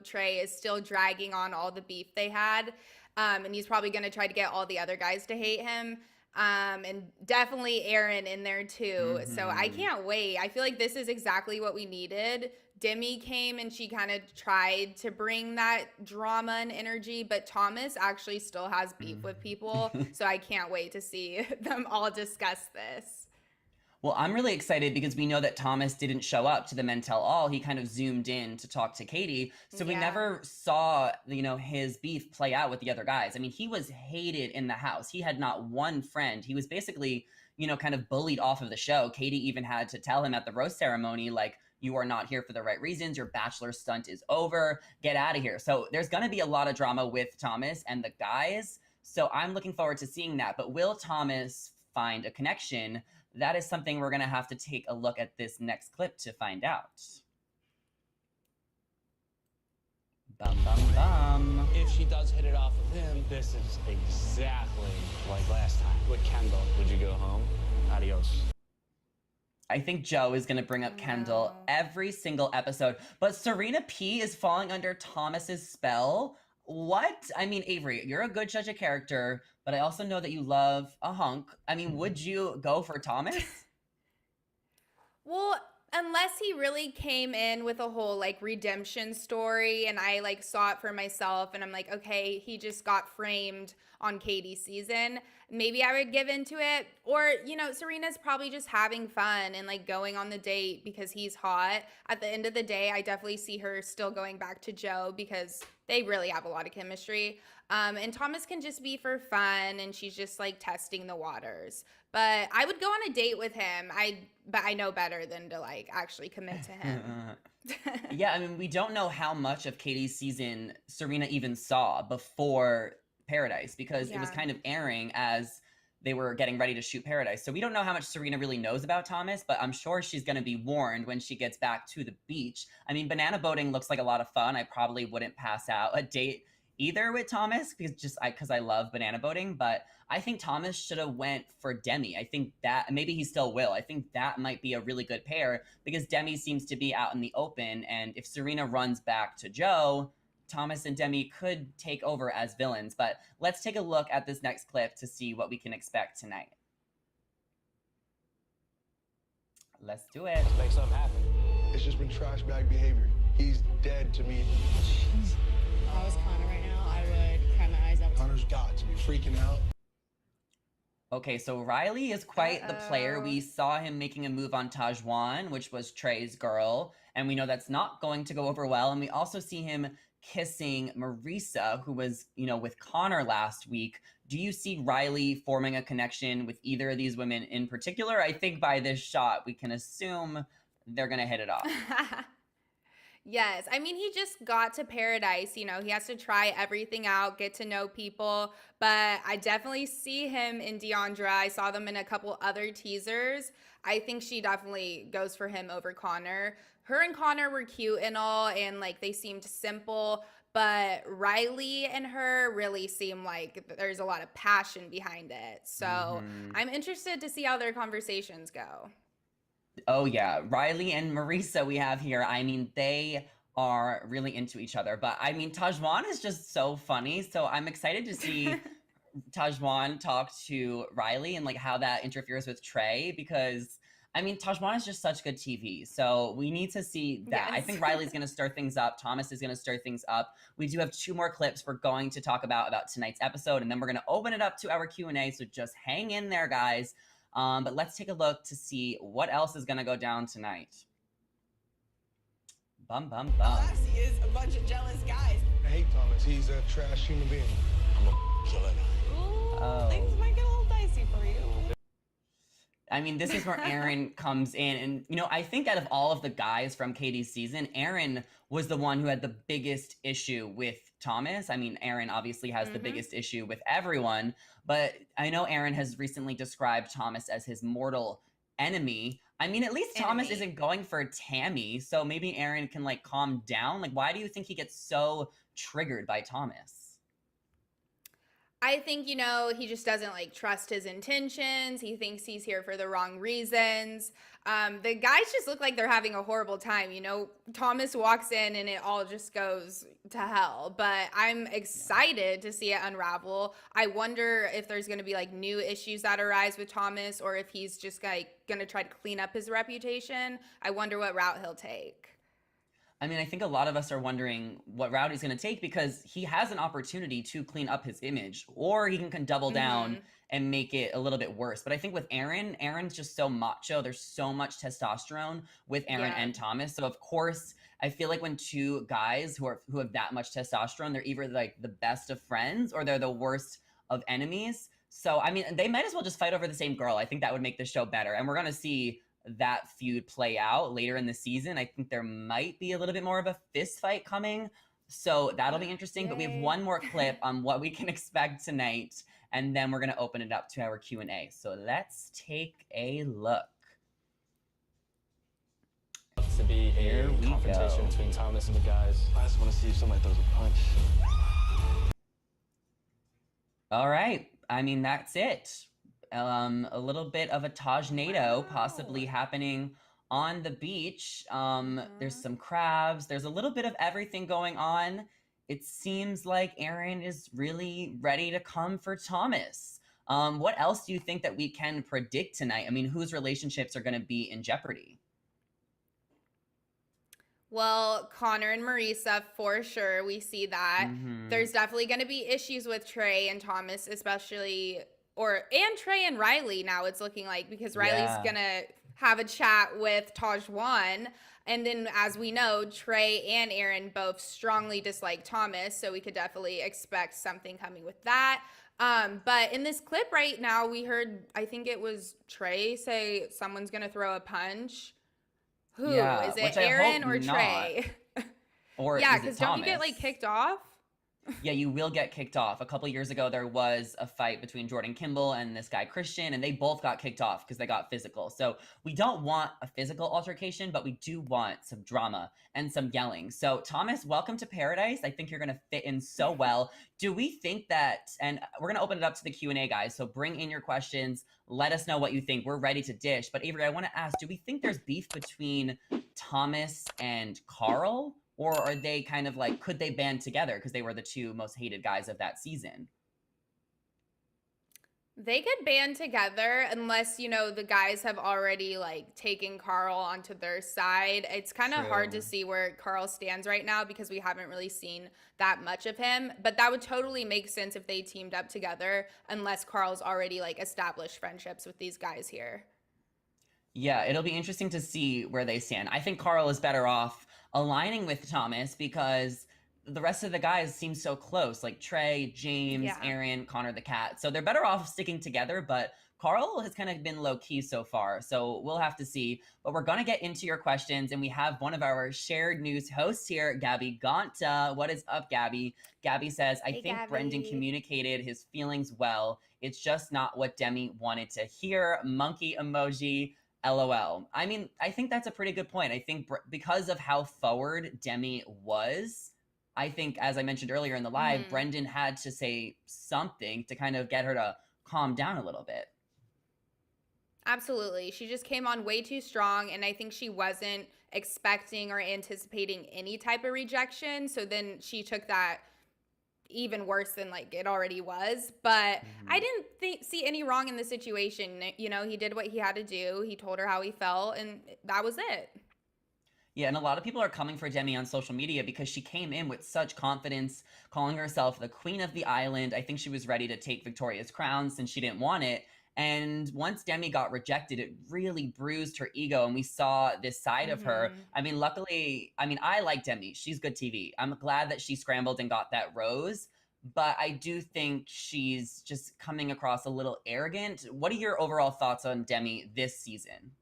[SPEAKER 2] Trey is still dragging on all the beef they had, and he's probably gonna try to get all the other guys to hate him, and definitely Aaron in there too. So I can't wait. I feel like this is exactly what we needed. Demi came and she kind of tried to bring that drama and energy, but Thomas actually still has beef with people, so I can't wait to see them all discuss this.
[SPEAKER 1] Well, I'm really excited because we know that Thomas didn't show up to the Men Tell All. He kind of zoomed in to talk to Katie. So we never saw, his beef play out with the other guys. I mean, he was hated in the house. He had not one friend. He was basically, kind of bullied off of the show. Katie even had to tell him at the roast ceremony, like, you are not here for the right reasons. Your Bachelor stunt is over. Get out of here. So there's going to be a lot of drama with Thomas and the guys. So I'm looking forward to seeing that. But will Thomas find a connection? That is something we're going to have to take a look at this next clip to find out. Bum, bum, bum.
[SPEAKER 7] If she does hit it off with him, this is exactly like last time with Kendall.
[SPEAKER 5] Would you go home?
[SPEAKER 7] Adios.
[SPEAKER 1] I think Joe is going to bring up Kendall every single episode. But Serena P is falling under Thomas's spell. What? I mean, Avery, you're a good judge of character, but I also know that you love a hunk. I mean, would you go for Thomas?
[SPEAKER 2] Well, Unless he really came in with a whole like redemption story and I like saw it for myself and I'm like, okay, he just got framed on Katie's season, maybe I would give into it. Or, Serena's probably just having fun and like going on the date because he's hot. At the end of the day, I definitely see her still going back to Joe because they really have a lot of chemistry. And Thomas can just be for fun and she's just like testing the waters. But I would go on a date with him. But I know better than to like actually commit to him.
[SPEAKER 1] Yeah, I mean, we don't know how much of Katie's season Serena even saw before Paradise because it was kind of airing as they were getting ready to shoot Paradise. So we don't know how much Serena really knows about Thomas, but I'm sure she's going to be warned when she gets back to the beach. I mean, banana boating looks like a lot of fun. I probably wouldn't pass out a date either with Thomas because I love banana boating, but I think Thomas should have went for Demi. I think that maybe he still will. I think that might be a really good pair because Demi seems to be out in the open, and if Serena runs back to Joe, Thomas and Demi could take over as villains. But let's take a look at this next clip to see what we can expect tonight. Let's do it.
[SPEAKER 7] Let's make something happen.
[SPEAKER 8] It's just been trash bag behavior. He's dead to me.
[SPEAKER 4] If I was Connor right now, I would cry my eyes out.
[SPEAKER 8] Connor's got to be freaking out.
[SPEAKER 1] Okay, so Riley is quite the player. We saw him making a move on Tajwan, which was Trey's girl, and we know that's not going to go over well. And we also see him kissing Marisa, who was, with Connor last week. Do you see Riley forming a connection with either of these women in particular? I think by this shot, we can assume they're going to hit it off.
[SPEAKER 2] Yes. I mean, he just got to Paradise. He has to try everything out, get to know people. But I definitely see him in Deandra. I saw them in a couple other teasers. I think she definitely goes for him over Connor. Her and Connor were cute and all, and like they seemed simple. But Riley and her really seem like there's a lot of passion behind it. So I'm interested to see how their conversations go.
[SPEAKER 1] Oh, yeah. Riley and Marisa we have here. I mean, they are really into each other. But, I mean, Tajwan is just so funny. So I'm excited to see Tajwan talk to Riley and, like, how that interferes with Trey. Because, I mean, Tajwan is just such good TV. So we need to see that.
[SPEAKER 2] Yes.
[SPEAKER 1] I think Riley's going to stir things up. Thomas is going to stir things up. We do have 2 more clips we're going to talk about tonight's episode. And then we're going to open it up to our Q&A. So just hang in there, guys. But let's take a look to see what else is going to go down tonight. Bum, bum, bum.
[SPEAKER 4] All I see is a bunch of jealous guys.
[SPEAKER 8] I hate Thomas. He's a trash human being.
[SPEAKER 7] I'm a killer.
[SPEAKER 4] Ooh, things might get a little dicey for you.
[SPEAKER 1] I mean, this is where Aaron comes in. And, I think out of all of the guys from Katie's season, Aaron was the one who had the biggest issue with Thomas. I mean, Aaron obviously has the biggest issue with everyone. But I know Aaron has recently described Thomas as his mortal enemy. I mean, at least Thomas isn't going for Tammy. So maybe Aaron can, like, calm down. Like, why do you think he gets so triggered by Thomas?
[SPEAKER 2] I think, he just doesn't like trust his intentions. He thinks he's here for the wrong reasons. The guys just look like they're having a horrible time. Thomas walks in and it all just goes to hell. But I'm excited to see it unravel. I wonder if there's going to be like new issues that arise with Thomas or if he's just like going to try to clean up his reputation. I wonder what route he'll take.
[SPEAKER 1] I mean, I think a lot of us are wondering what route he's going to take because he has an opportunity to clean up his image, or he can double down and make it a little bit worse. But I think with Aaron's just so macho. There's so much testosterone with Aaron and Thomas. So of course, I feel like when 2 guys who have that much testosterone, they're either like the best of friends or they're the worst of enemies. So I mean, they might as well just fight over the same girl. I think that would make the show better. And we're going to see that feud play out later in the season. I think there might be a little bit more of a fist fight coming. So that'll be interesting. But we have one more clip on what we can expect tonight. And then we're going to open it up to our Q&A. So let's take a look.
[SPEAKER 7] To be a confrontation between Thomas and the guys.
[SPEAKER 5] I just want to see if somebody throws a punch.
[SPEAKER 1] All right. I mean, that's it. A little bit of a Tajnado possibly happening on the beach. There's some crabs. There's a little bit of everything going on. It seems like Aaron is really ready to come for Thomas. What else do you think that we can predict tonight? I mean, whose relationships are going to be in jeopardy?
[SPEAKER 2] Well, Connor and Marisa, for sure, we see that.
[SPEAKER 1] Hmm.
[SPEAKER 2] There's definitely going to be issues with Trey and Thomas, especially, and Trey and Riley now, it's looking like, because Riley's
[SPEAKER 1] Yeah.
[SPEAKER 2] going to have a chat with Tajwan. And then, as we know, Trey and Aaron both strongly dislike Thomas, so we could definitely expect something coming with that. But in this clip right now, we heard, I think it was Trey say someone's going to throw a punch. Who?
[SPEAKER 1] Yeah,
[SPEAKER 2] Is it
[SPEAKER 1] which I hope
[SPEAKER 2] Aaron or
[SPEAKER 1] not.
[SPEAKER 2] Trey?
[SPEAKER 1] Or
[SPEAKER 2] Yeah,
[SPEAKER 1] is it
[SPEAKER 2] because don't you get like
[SPEAKER 1] Thomas?
[SPEAKER 2] kicked off?
[SPEAKER 1] Yeah, you will get kicked off. A couple years ago, there was a fight between Jordan Kimball and this guy Christian, and they both got kicked off because they got physical. So we don't want a physical altercation, but we do want some drama and some yelling. So Thomas, welcome to paradise. I think you're going to fit in so well. Do we think that, and we're going to open it up to the Q&A, guys, so bring in your questions. Let us know what you think. We're ready to dish. But Avery, I want to ask, do we think there's beef between Thomas and Carl? Or are they kind of like, could they band together because they were the two most hated guys of that season?
[SPEAKER 2] They could band together unless, the guys have already like taken Carl onto their side. It's kind of hard to
[SPEAKER 1] True.
[SPEAKER 2] see where Carl stands right now because we haven't really seen that much of him. But that would totally make sense if they teamed up together unless Carl's already like established friendships with these guys here.
[SPEAKER 1] Yeah, it'll be interesting to see where they stand. I think Carl is better off aligning with Thomas because the rest of the guys seem so close, like Trey, James,
[SPEAKER 2] Yeah.
[SPEAKER 1] Aaron, Connor the Cat. So they're better off sticking together, but Carl has kind of been low key so far. So we'll have to see. But we're going to get into your questions, and we have one of our shared news hosts here, Gabby Gonta. What is up, Gabby? Gabby says, I
[SPEAKER 2] Hey,
[SPEAKER 1] think Brendan
[SPEAKER 2] Gabby.
[SPEAKER 1] communicated his feelings well. It's just not what Demi wanted to hear. Monkey emoji. LOL. I mean, I think that's a pretty good point. I think because of how forward Demi was, I think, as I mentioned earlier in the live,
[SPEAKER 2] Mhm.
[SPEAKER 1] Brendan had to say something to kind of get her to calm down a little bit.
[SPEAKER 2] Absolutely. She just came on way too strong, and I think she wasn't expecting or anticipating any type of rejection. So then she took that even worse than like it already was. But I didn't see any wrong in the situation. He did what he had to do. He told her how he felt, and that was it.
[SPEAKER 1] Yeah, and a lot of people are coming for Demi on social media because she came in with such confidence, calling herself the queen of the island. I think she was ready to take Victoria's crown since she didn't want it. And once Demi got rejected, it really bruised her ego. And we saw this side of her.
[SPEAKER 2] Mhm.
[SPEAKER 1] I mean, luckily, I like Demi. She's good TV. I'm glad that she scrambled and got that rose. But I do think she's just coming across a little arrogant. What are your overall thoughts on Demi this season?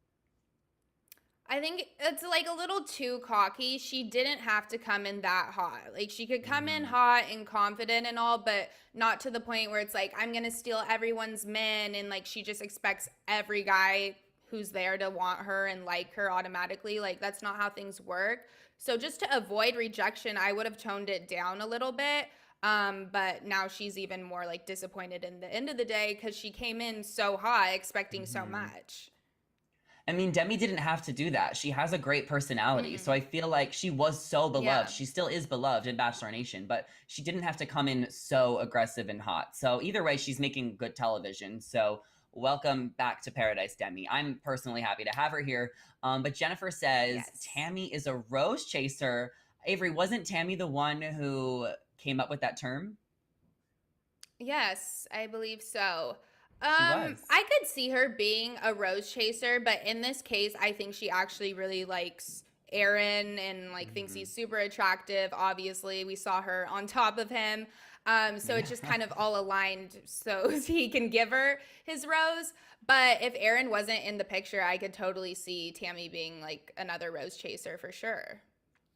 [SPEAKER 2] I think it's like a little too cocky. She didn't have to come in that hot. Like she could come in hot and confident and all, but not to the point where it's like, I'm going to steal everyone's men. And like she just expects every guy who's there to want her and like her automatically. Like that's not how things work. So just to avoid rejection, I would have toned it down a little bit. But now she's even more like disappointed in the end of the day because she came in so hot expecting so much.
[SPEAKER 1] I mean, Demi didn't have to do that. She has a great personality. So I feel like she was so beloved.
[SPEAKER 2] Yeah.
[SPEAKER 1] She still is beloved in Bachelor Nation, but she didn't have to come in so aggressive and hot. So either way, she's making good television. So welcome back to Paradise, Demi. I'm personally happy to have her here. But Jennifer says,
[SPEAKER 2] Yes.
[SPEAKER 1] Tammy is a rose chaser. Avery, wasn't Tammy the one who came up with that term?
[SPEAKER 2] Yes, I believe so.
[SPEAKER 1] She was.
[SPEAKER 2] I could see her being a rose chaser, but in this case, I think she actually really likes Aaron and like thinks he's super attractive. Obviously, we saw her on top of him. So it's just kind of all aligned so he can give her his rose. But if Aaron wasn't in the picture, I could totally see Tammy being like another rose chaser for sure.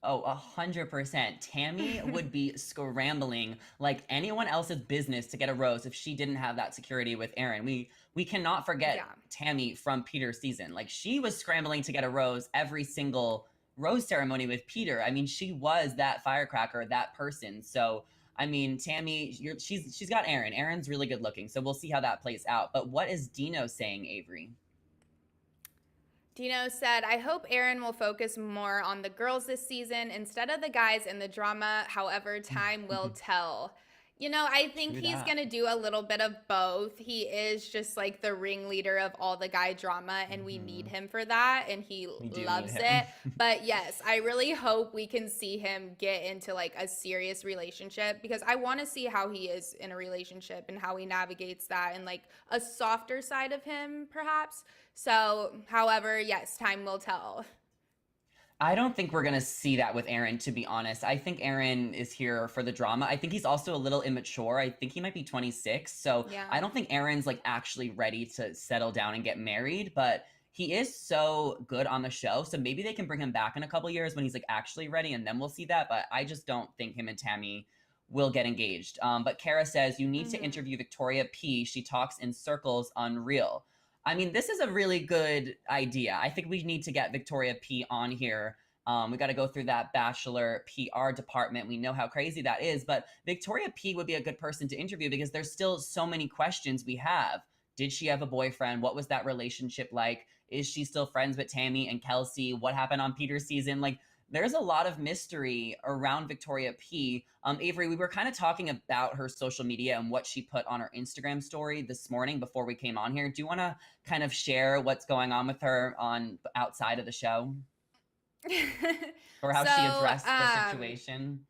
[SPEAKER 1] Oh, 100%. Tammy would be scrambling like anyone else's business to get a rose if she didn't have that security with Aaron. We cannot forget
[SPEAKER 2] Yeah.
[SPEAKER 1] Tammy from Peter's season. Like she was scrambling to get a rose every single rose ceremony with Peter. I mean, she was that firecracker, that person. So, I mean, Tammy, she's got Aaron. Aaron's really good looking. So we'll see how that plays out. But what is Dino saying, Avery?
[SPEAKER 2] Dino said, I hope Aaron will focus more on the girls this season instead of the guys and the drama. However, time will tell. You know, I think
[SPEAKER 1] True
[SPEAKER 2] he's
[SPEAKER 1] that.
[SPEAKER 2] going to do a little bit of both. He is just like the ringleader of all the guy drama, and we need him for that, and he
[SPEAKER 1] We do need
[SPEAKER 2] loves
[SPEAKER 1] him.
[SPEAKER 2] it. But yes, I really hope we can see him get into like a serious relationship, because I want to see how he is in a relationship and how he navigates that, and like a softer side of him, perhaps. So, however, yes, time will tell.
[SPEAKER 1] I don't think we're gonna see that with Aaron, to be honest. I think Aaron is here for the drama. I think he's also a little immature. I think he might be 26. So
[SPEAKER 2] Yeah.
[SPEAKER 1] I don't think Aaron's like actually ready to settle down and get married, but he is so good on the show. So maybe they can bring him back in a couple years when he's like actually ready, and then we'll see that. But I just don't think him and Tammy will get engaged. But Kara says you need to
[SPEAKER 2] Mhm.
[SPEAKER 1] interview Victoria P. She talks in circles, unreal. I mean, this is a really good idea. I think we need to get Victoria P on here. We got to go through that Bachelor PR department. We know how crazy that is, but Victoria P would be a good person to interview because there's still so many questions we have. Did she have a boyfriend? What was that relationship like? Is she still friends with Tammy and Kelsey? What happened on Peter's season? Like, there's a lot of mystery around Victoria P. Avery, we were kind of talking about her social media and what she put on her Instagram story this morning before we came on here. Do you want to kind of share what's going on with her on outside of the show, or how she
[SPEAKER 2] So,
[SPEAKER 1] addressed the situation?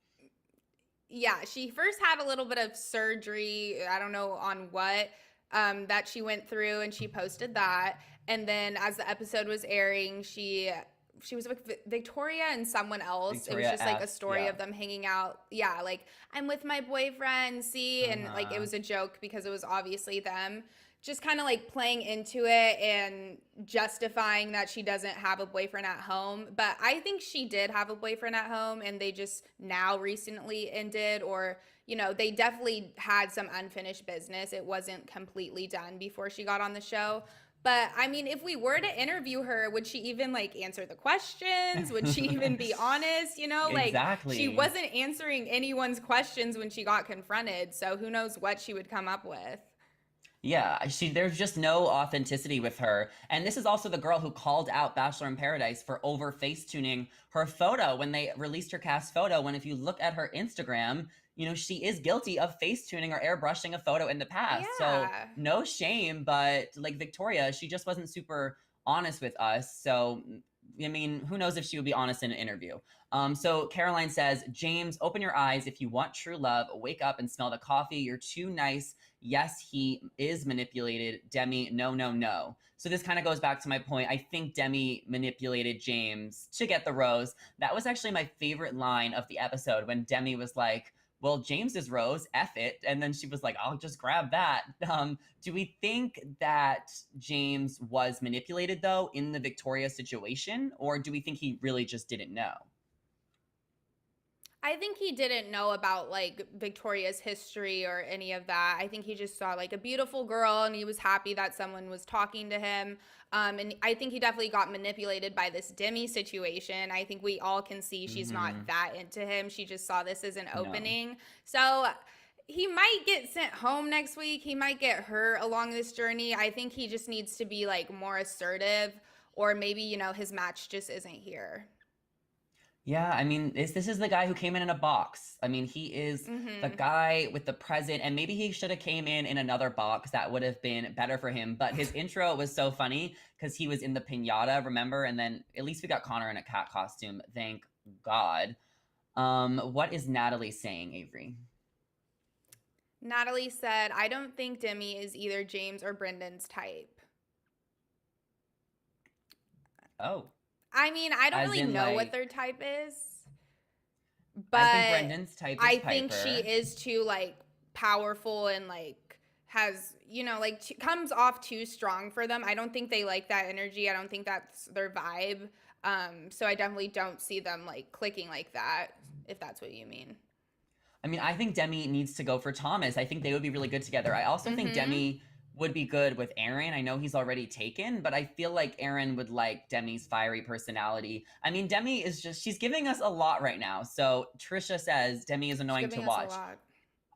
[SPEAKER 2] yeah, she first had a little bit of surgery, I don't know on what, that she went through, and she posted that. And then as the episode was airing, she was with Victoria and someone else. It was
[SPEAKER 1] Victoria
[SPEAKER 2] just like a
[SPEAKER 1] F,
[SPEAKER 2] story
[SPEAKER 1] yeah.
[SPEAKER 2] of them hanging out. Yeah, like, I'm with my boyfriend, see, and like it
[SPEAKER 1] Uh-huh.
[SPEAKER 2] was a joke because it was obviously them. Just kind of like playing into it and justifying that she doesn't have a boyfriend at home. But I think she did have a boyfriend at home, and they just now recently ended, or, you know, they definitely had some unfinished business. It wasn't completely done before she got on the show. But I mean, if we were to interview her, would she even like answer the questions? Would she even be honest? You know, like, she
[SPEAKER 1] Exactly.
[SPEAKER 2] wasn't answering anyone's questions when she got confronted. So who knows what she would come up with.
[SPEAKER 1] Yeah, there's just no authenticity with her. And this is also the girl who called out Bachelor in Paradise for over face tuning her photo when they released her cast photo. When if you look at her Instagram, you know, she is guilty of face tuning or airbrushing a photo in the past. So
[SPEAKER 2] Yeah.
[SPEAKER 1] no shame, but like Victoria, she just wasn't super honest with us. So I mean, who knows if she would be honest in an interview. So Caroline says, James, open your eyes. If you want true love, wake up and smell the coffee. You're too nice. Yes, he is manipulated. Demi, no, no, no. So this kind of goes back to my point. I think Demi manipulated James to get the rose. That was actually my favorite line of the episode when Demi was like, well, James is rose, F it. And then she was like, I'll just grab that. Do we think that James was manipulated, though, in the Victoria situation? Or do we think he really just didn't know?
[SPEAKER 2] I think he didn't know about like Victoria's history or any of that. I think he just saw like a beautiful girl, and he was happy that someone was talking to him. And I think he definitely got manipulated by this Demi situation. I think we all can see she's not that into him. She just saw this as an
[SPEAKER 1] No.
[SPEAKER 2] opening. So he might get sent home next week. He might get hurt along this journey. I think he just needs to be like more assertive, or maybe, you know, his match just isn't here.
[SPEAKER 1] Yeah, I mean, this is the guy who came in a box. I mean, he is the guy with the present, and maybe he should have came in another box. That would have been better for him. But his intro was so funny because he was in the pinata, remember? And then at least we got Connor in a cat costume. Thank God. What is Natalie saying, Avery?
[SPEAKER 2] Natalie said, I don't think Demi is either James or Brendan's type.
[SPEAKER 1] Oh,
[SPEAKER 2] I mean, I don't
[SPEAKER 1] as
[SPEAKER 2] really
[SPEAKER 1] in,
[SPEAKER 2] know what
[SPEAKER 1] like,
[SPEAKER 2] their type is,
[SPEAKER 1] I
[SPEAKER 2] but
[SPEAKER 1] think Brendan's type is
[SPEAKER 2] I think she
[SPEAKER 1] Piper.
[SPEAKER 2] is too like powerful and like has, you know, like comes off too strong for them. I don't think they like that energy. I don't think that's their vibe. So I definitely don't see them like clicking like that, if that's what you mean.
[SPEAKER 1] I mean, I think Demi needs to go for Thomas. I think they would be really good together. I also think Demi would be good with Aaron. I know he's already taken, but I feel like Aaron would like Demi's fiery personality. I mean, Demi is just, she's giving us a lot right now. So Trisha says Demi is
[SPEAKER 2] She's
[SPEAKER 1] annoying to
[SPEAKER 2] giving us a
[SPEAKER 1] watch.
[SPEAKER 2] lot.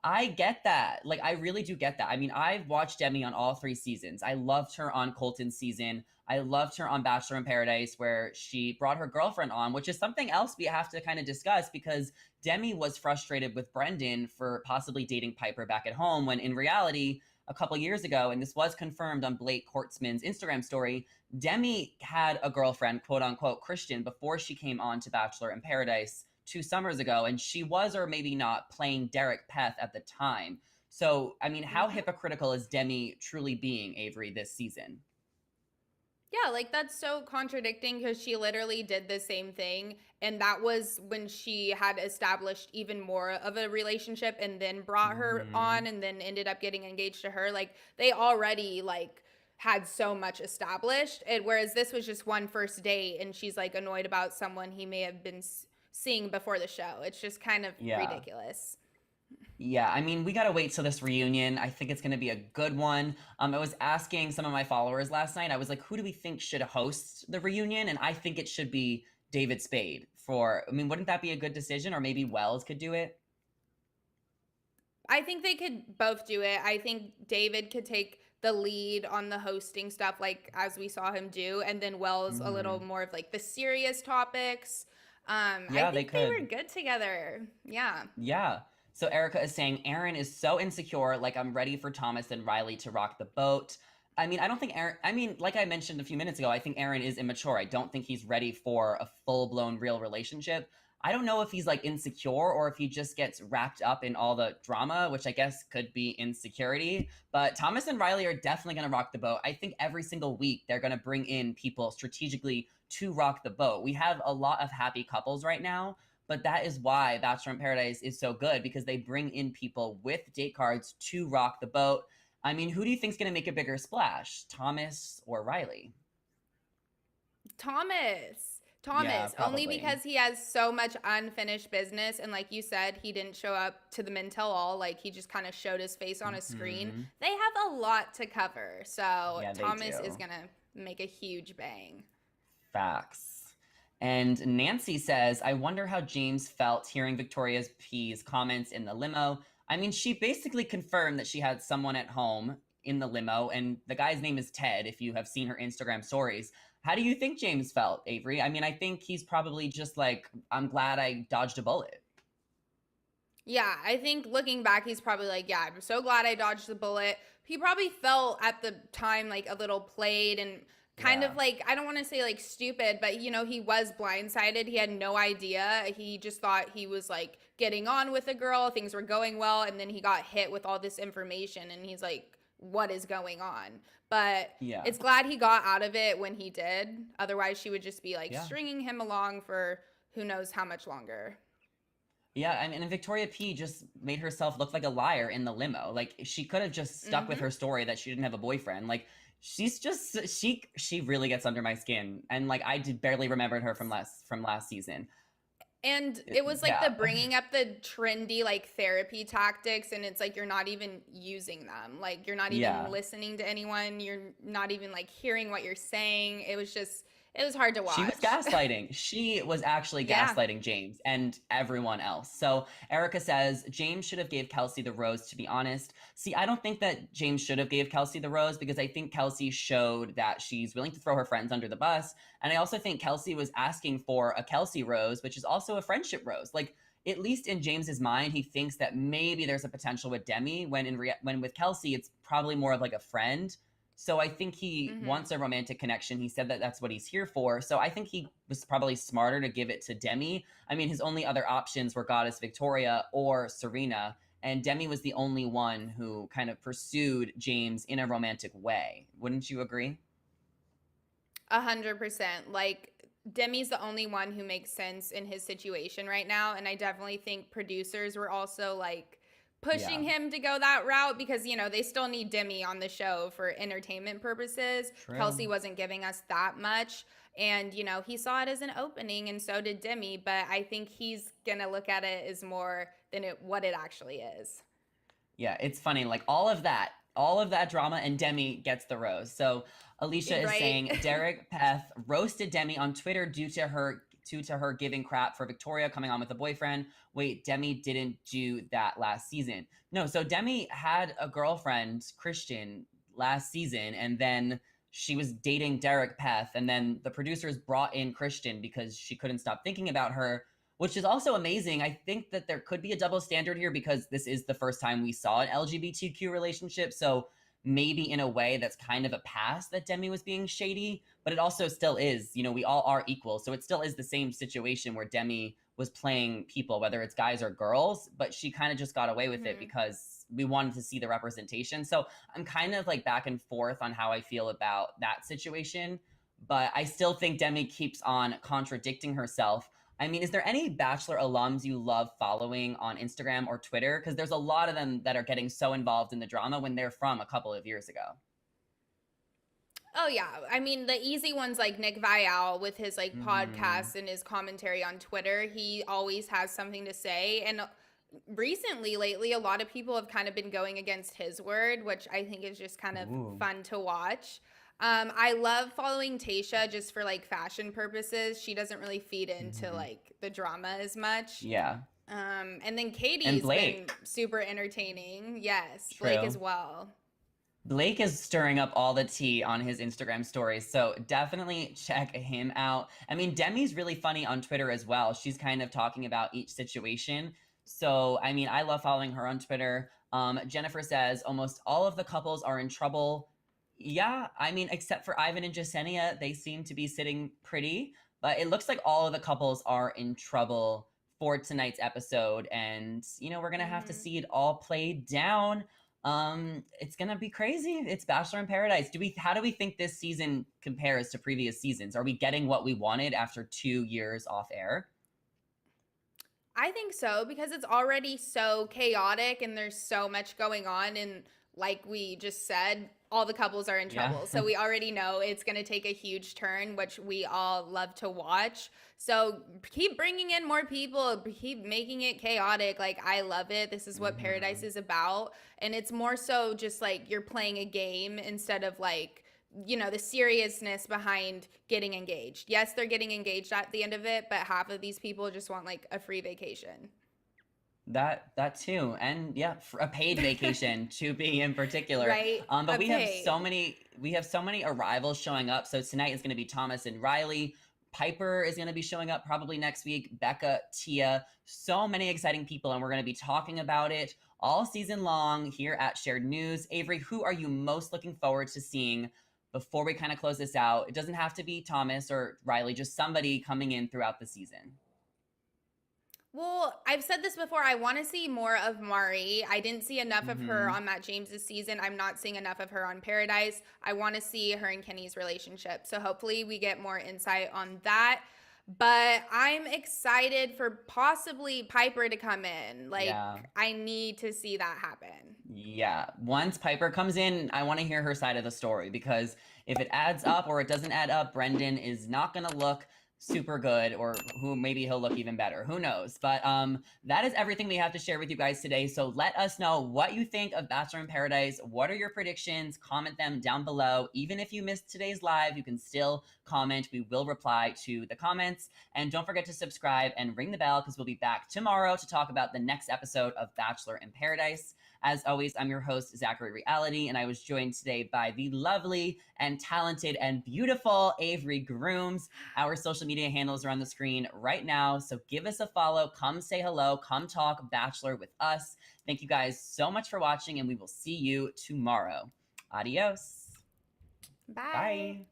[SPEAKER 1] I get that. Like, I really do get that. I mean, I've watched Demi on all 3 seasons. I loved her on Colton's season. I loved her on Bachelor in Paradise, where she brought her girlfriend on, which is something else we have to kind of discuss because Demi was frustrated with Brendan for possibly dating Piper back at home, when in reality, a couple years ago, and this was confirmed on Blake Kortzman's Instagram story, Demi had a girlfriend, quote unquote, Christian, before she came on to Bachelor in Paradise 2 summers ago, and she was, or maybe not, playing Derek Peth at the time. So, I mean, how hypocritical is Demi truly being, Avery, this season?
[SPEAKER 2] Yeah, like that's so contradicting because she literally did the same thing. And that was when she had established even more of a relationship and then brought her on and then ended up getting engaged to her. Like they already like had so much established. And whereas this was just one first date and she's like annoyed about someone he may have been seeing before the show. It's just kind of ridiculous.
[SPEAKER 1] Yeah, I mean, we gotta wait till this reunion. I think it's gonna be a good one. I was asking some of my followers last night, I was like, who do we think should host the reunion? And I think it should be David Spade I mean, wouldn't that be a good decision? Or maybe Wells could do it?
[SPEAKER 2] I think they could both do it. I think David could take the lead on the hosting stuff, like as we saw him do, and then Wells a little more of like the serious topics.
[SPEAKER 1] Yeah,
[SPEAKER 2] I think they were good together. Yeah.
[SPEAKER 1] Yeah. So Erica is saying, Aaron is so insecure, like I'm ready for Thomas and Riley to rock the boat. I mean, I don't think Aaron, I mean, like I mentioned a few minutes ago, I think Aaron is immature. I don't think he's ready for a full-blown real relationship. I don't know if he's like insecure or if he just gets wrapped up in all the drama, which I guess could be insecurity. But Thomas and Riley are definitely going to rock the boat. I think every single week they're going to bring in people strategically to rock the boat. We have a lot of happy couples right now, but that is why Bachelor in Paradise is so good, because they bring in people with date cards to rock the boat. I mean, who do you think is going to make a bigger splash, Thomas or Riley?
[SPEAKER 2] Thomas,
[SPEAKER 1] Yeah,
[SPEAKER 2] only
[SPEAKER 1] probably.
[SPEAKER 2] because he has so much unfinished business. And like you said, he didn't show up to the Men Tell All. Like he just kind of showed his face on a screen. They have a lot to cover. So
[SPEAKER 1] Yeah, they
[SPEAKER 2] Thomas
[SPEAKER 1] do.
[SPEAKER 2] is going to make a huge bang.
[SPEAKER 1] Facts. And Nancy says, I wonder how James felt hearing Victoria P's comments in the limo. I mean, she basically confirmed that she had someone at home in the limo, and the guy's name is Ted, if you have seen her Instagram stories. How do you think James felt, Avery? I mean, I think he's probably just like, I'm glad I dodged a bullet.
[SPEAKER 2] Yeah, I think looking back, he's probably like, yeah, I'm so glad I dodged the bullet. He probably felt at the time like a little played and kind of like, I don't want to say like stupid, but you know, he was blindsided. He had no idea. He just thought he was like getting on with a girl. Things were going well. And then he got hit with all this information and he's like, what is going on? But it's glad he got out of it when he did. Otherwise, she would just be like stringing him along for who knows how much longer.
[SPEAKER 1] Yeah, I mean, and Victoria P just made herself look like a liar in the limo. Like, she could have just stuck with her story that she didn't have a boyfriend. Like, she's just, she really gets under my skin. And like, I did barely remembered her from last season.
[SPEAKER 2] And it was like the bringing up the trendy like therapy tactics, and it's like you're not even using them. Like you're not even listening to anyone. You're not even like hearing what you're saying. It was hard to watch.
[SPEAKER 1] She was gaslighting. She was actually gaslighting James and everyone else. So Erica says, James should have gave Kelsey the rose, to be honest. See, I don't think that James should have gave Kelsey the rose, because I think Kelsey showed that she's willing to throw her friends under the bus. And I also think Kelsey was asking for a Kelsey rose, which is also a friendship rose. Like, at least in James's mind, he thinks that maybe there's a potential with Demi, when with Kelsey, it's probably more of like a friend. So I think he wants a romantic connection. He said that that's what he's here for. So I think he was probably smarter to give it to Demi. I mean, his only other options were Goddess Victoria or Serena. And Demi was the only one who kind of pursued James in a romantic way. Wouldn't you agree?
[SPEAKER 2] 100%. Like Demi's the only one who makes sense in his situation right now. And I definitely think producers were also like pushing him to go that route, because, you know, they still need Demi on the show for entertainment purposes.
[SPEAKER 1] True.
[SPEAKER 2] Kelsey wasn't giving us that much. And, you know, he saw it as an opening, and so did Demi. But I think he's going to look at it as more than what it actually is.
[SPEAKER 1] Yeah, it's funny. Like all of that drama, and Demi gets the rose. So Alicia is saying Derek Peth roasted Demi on Twitter due to her to her giving crap for Victoria coming on with a boyfriend. Wait, Demi didn't do that last season. No, so Demi had a girlfriend, Christian, last season, and then she was dating Derek Peth, and then the producers brought in Christian because she couldn't stop thinking about her, which is also amazing. I think that there could be a double standard here because this is the first time we saw an LGBTQ relationship, so maybe in a way that's kind of a pass that Demi was being shady, but it also still is, you know, we all are equal, so it still is the same situation where Demi was playing people, whether it's guys or girls, but she kind of just got away with it because we wanted to see the representation. So I'm kind of like back and forth on how I feel about that situation, but I still think Demi keeps on contradicting herself. I mean, is there any Bachelor alums you love following on Instagram or Twitter? Because there's a lot of them that are getting so involved in the drama when they're from a couple of years ago.
[SPEAKER 2] Oh yeah, I mean the easy ones like Nick Vial with his like podcast and his commentary on Twitter. He always has something to say, and lately, a lot of people have kind of been going against his word, which I think is just kind of fun to watch. I love following Tayshia just for like fashion purposes. She doesn't really feed into like the drama as much.
[SPEAKER 1] Yeah.
[SPEAKER 2] And then Katie's been super entertaining. Yes,
[SPEAKER 1] True.
[SPEAKER 2] Blake as well.
[SPEAKER 1] Blake is stirring up all the tea on his Instagram stories, so definitely check him out. I mean, Demi's really funny on Twitter as well. She's kind of talking about each situation. So, I mean, I love following her on Twitter. Jennifer says, almost all of the couples are in trouble. Yeah, I mean, except for Ivan and Jasenia, they seem to be sitting pretty. But it looks like all of the couples are in trouble for tonight's episode. And, you know, we're going to have to see it all played down. It's going to be crazy. It's Bachelor in Paradise. How do we think this season compares to previous seasons? Are we getting what we wanted after 2 years off air?
[SPEAKER 2] I think so, because it's already so chaotic and there's so much going on, and like we just said, all the couples are in trouble. So we already know it's going to take a huge turn, which we all love to watch. So keep bringing in more people, keep making it chaotic. Like, I love it. This is what Paradise is about. And it's more so just like you're playing a game instead of like, you know, the seriousness behind getting engaged. Yes, they're getting engaged at the end of it, but half of these people just want like a free vacation.
[SPEAKER 1] That too, and yeah, a paid vacation to be in particular.
[SPEAKER 2] Right.
[SPEAKER 1] But we have so many arrivals showing up. So tonight is going to be Thomas and Riley. Piper is going to be showing up probably next week. Becca, Tia, so many exciting people, and we're going to be talking about it all season long here at Shared News. Avery, who are you most looking forward to seeing before we kind of close this out? It doesn't have to be Thomas or Riley, just somebody coming in throughout the season.
[SPEAKER 2] Well, I've said this before. I want to see more of Mari. I didn't see enough of her on Matt James's season. I'm not seeing enough of her on Paradise. I want to see her and Kenny's relationship. So hopefully we get more insight on that. But I'm excited for possibly Piper to come in. Like, I need to see that happen.
[SPEAKER 1] Yeah. Once Piper comes in, I want to hear her side of the story, because if it adds up or it doesn't add up, Brendan is not going to look super good, or maybe he'll look even better. Who knows? But that is everything we have to share with you guys today. So let us know what you think of Bachelor in Paradise. What are your predictions? Comment them down below. Even if you missed today's live, you can still comment. We will reply to the comments. And don't forget to subscribe and ring the bell, because we'll be back tomorrow to talk about the next episode of Bachelor in Paradise. As always, I'm your host, Zachary Reality, and I was joined today by the lovely and talented and beautiful Avery Grooms. Our social media handles are on the screen right now, so give us a follow. Come say hello. Come talk Bachelor with us. Thank you guys so much for watching, and we will see you tomorrow. Adios.
[SPEAKER 2] Bye.
[SPEAKER 1] Bye.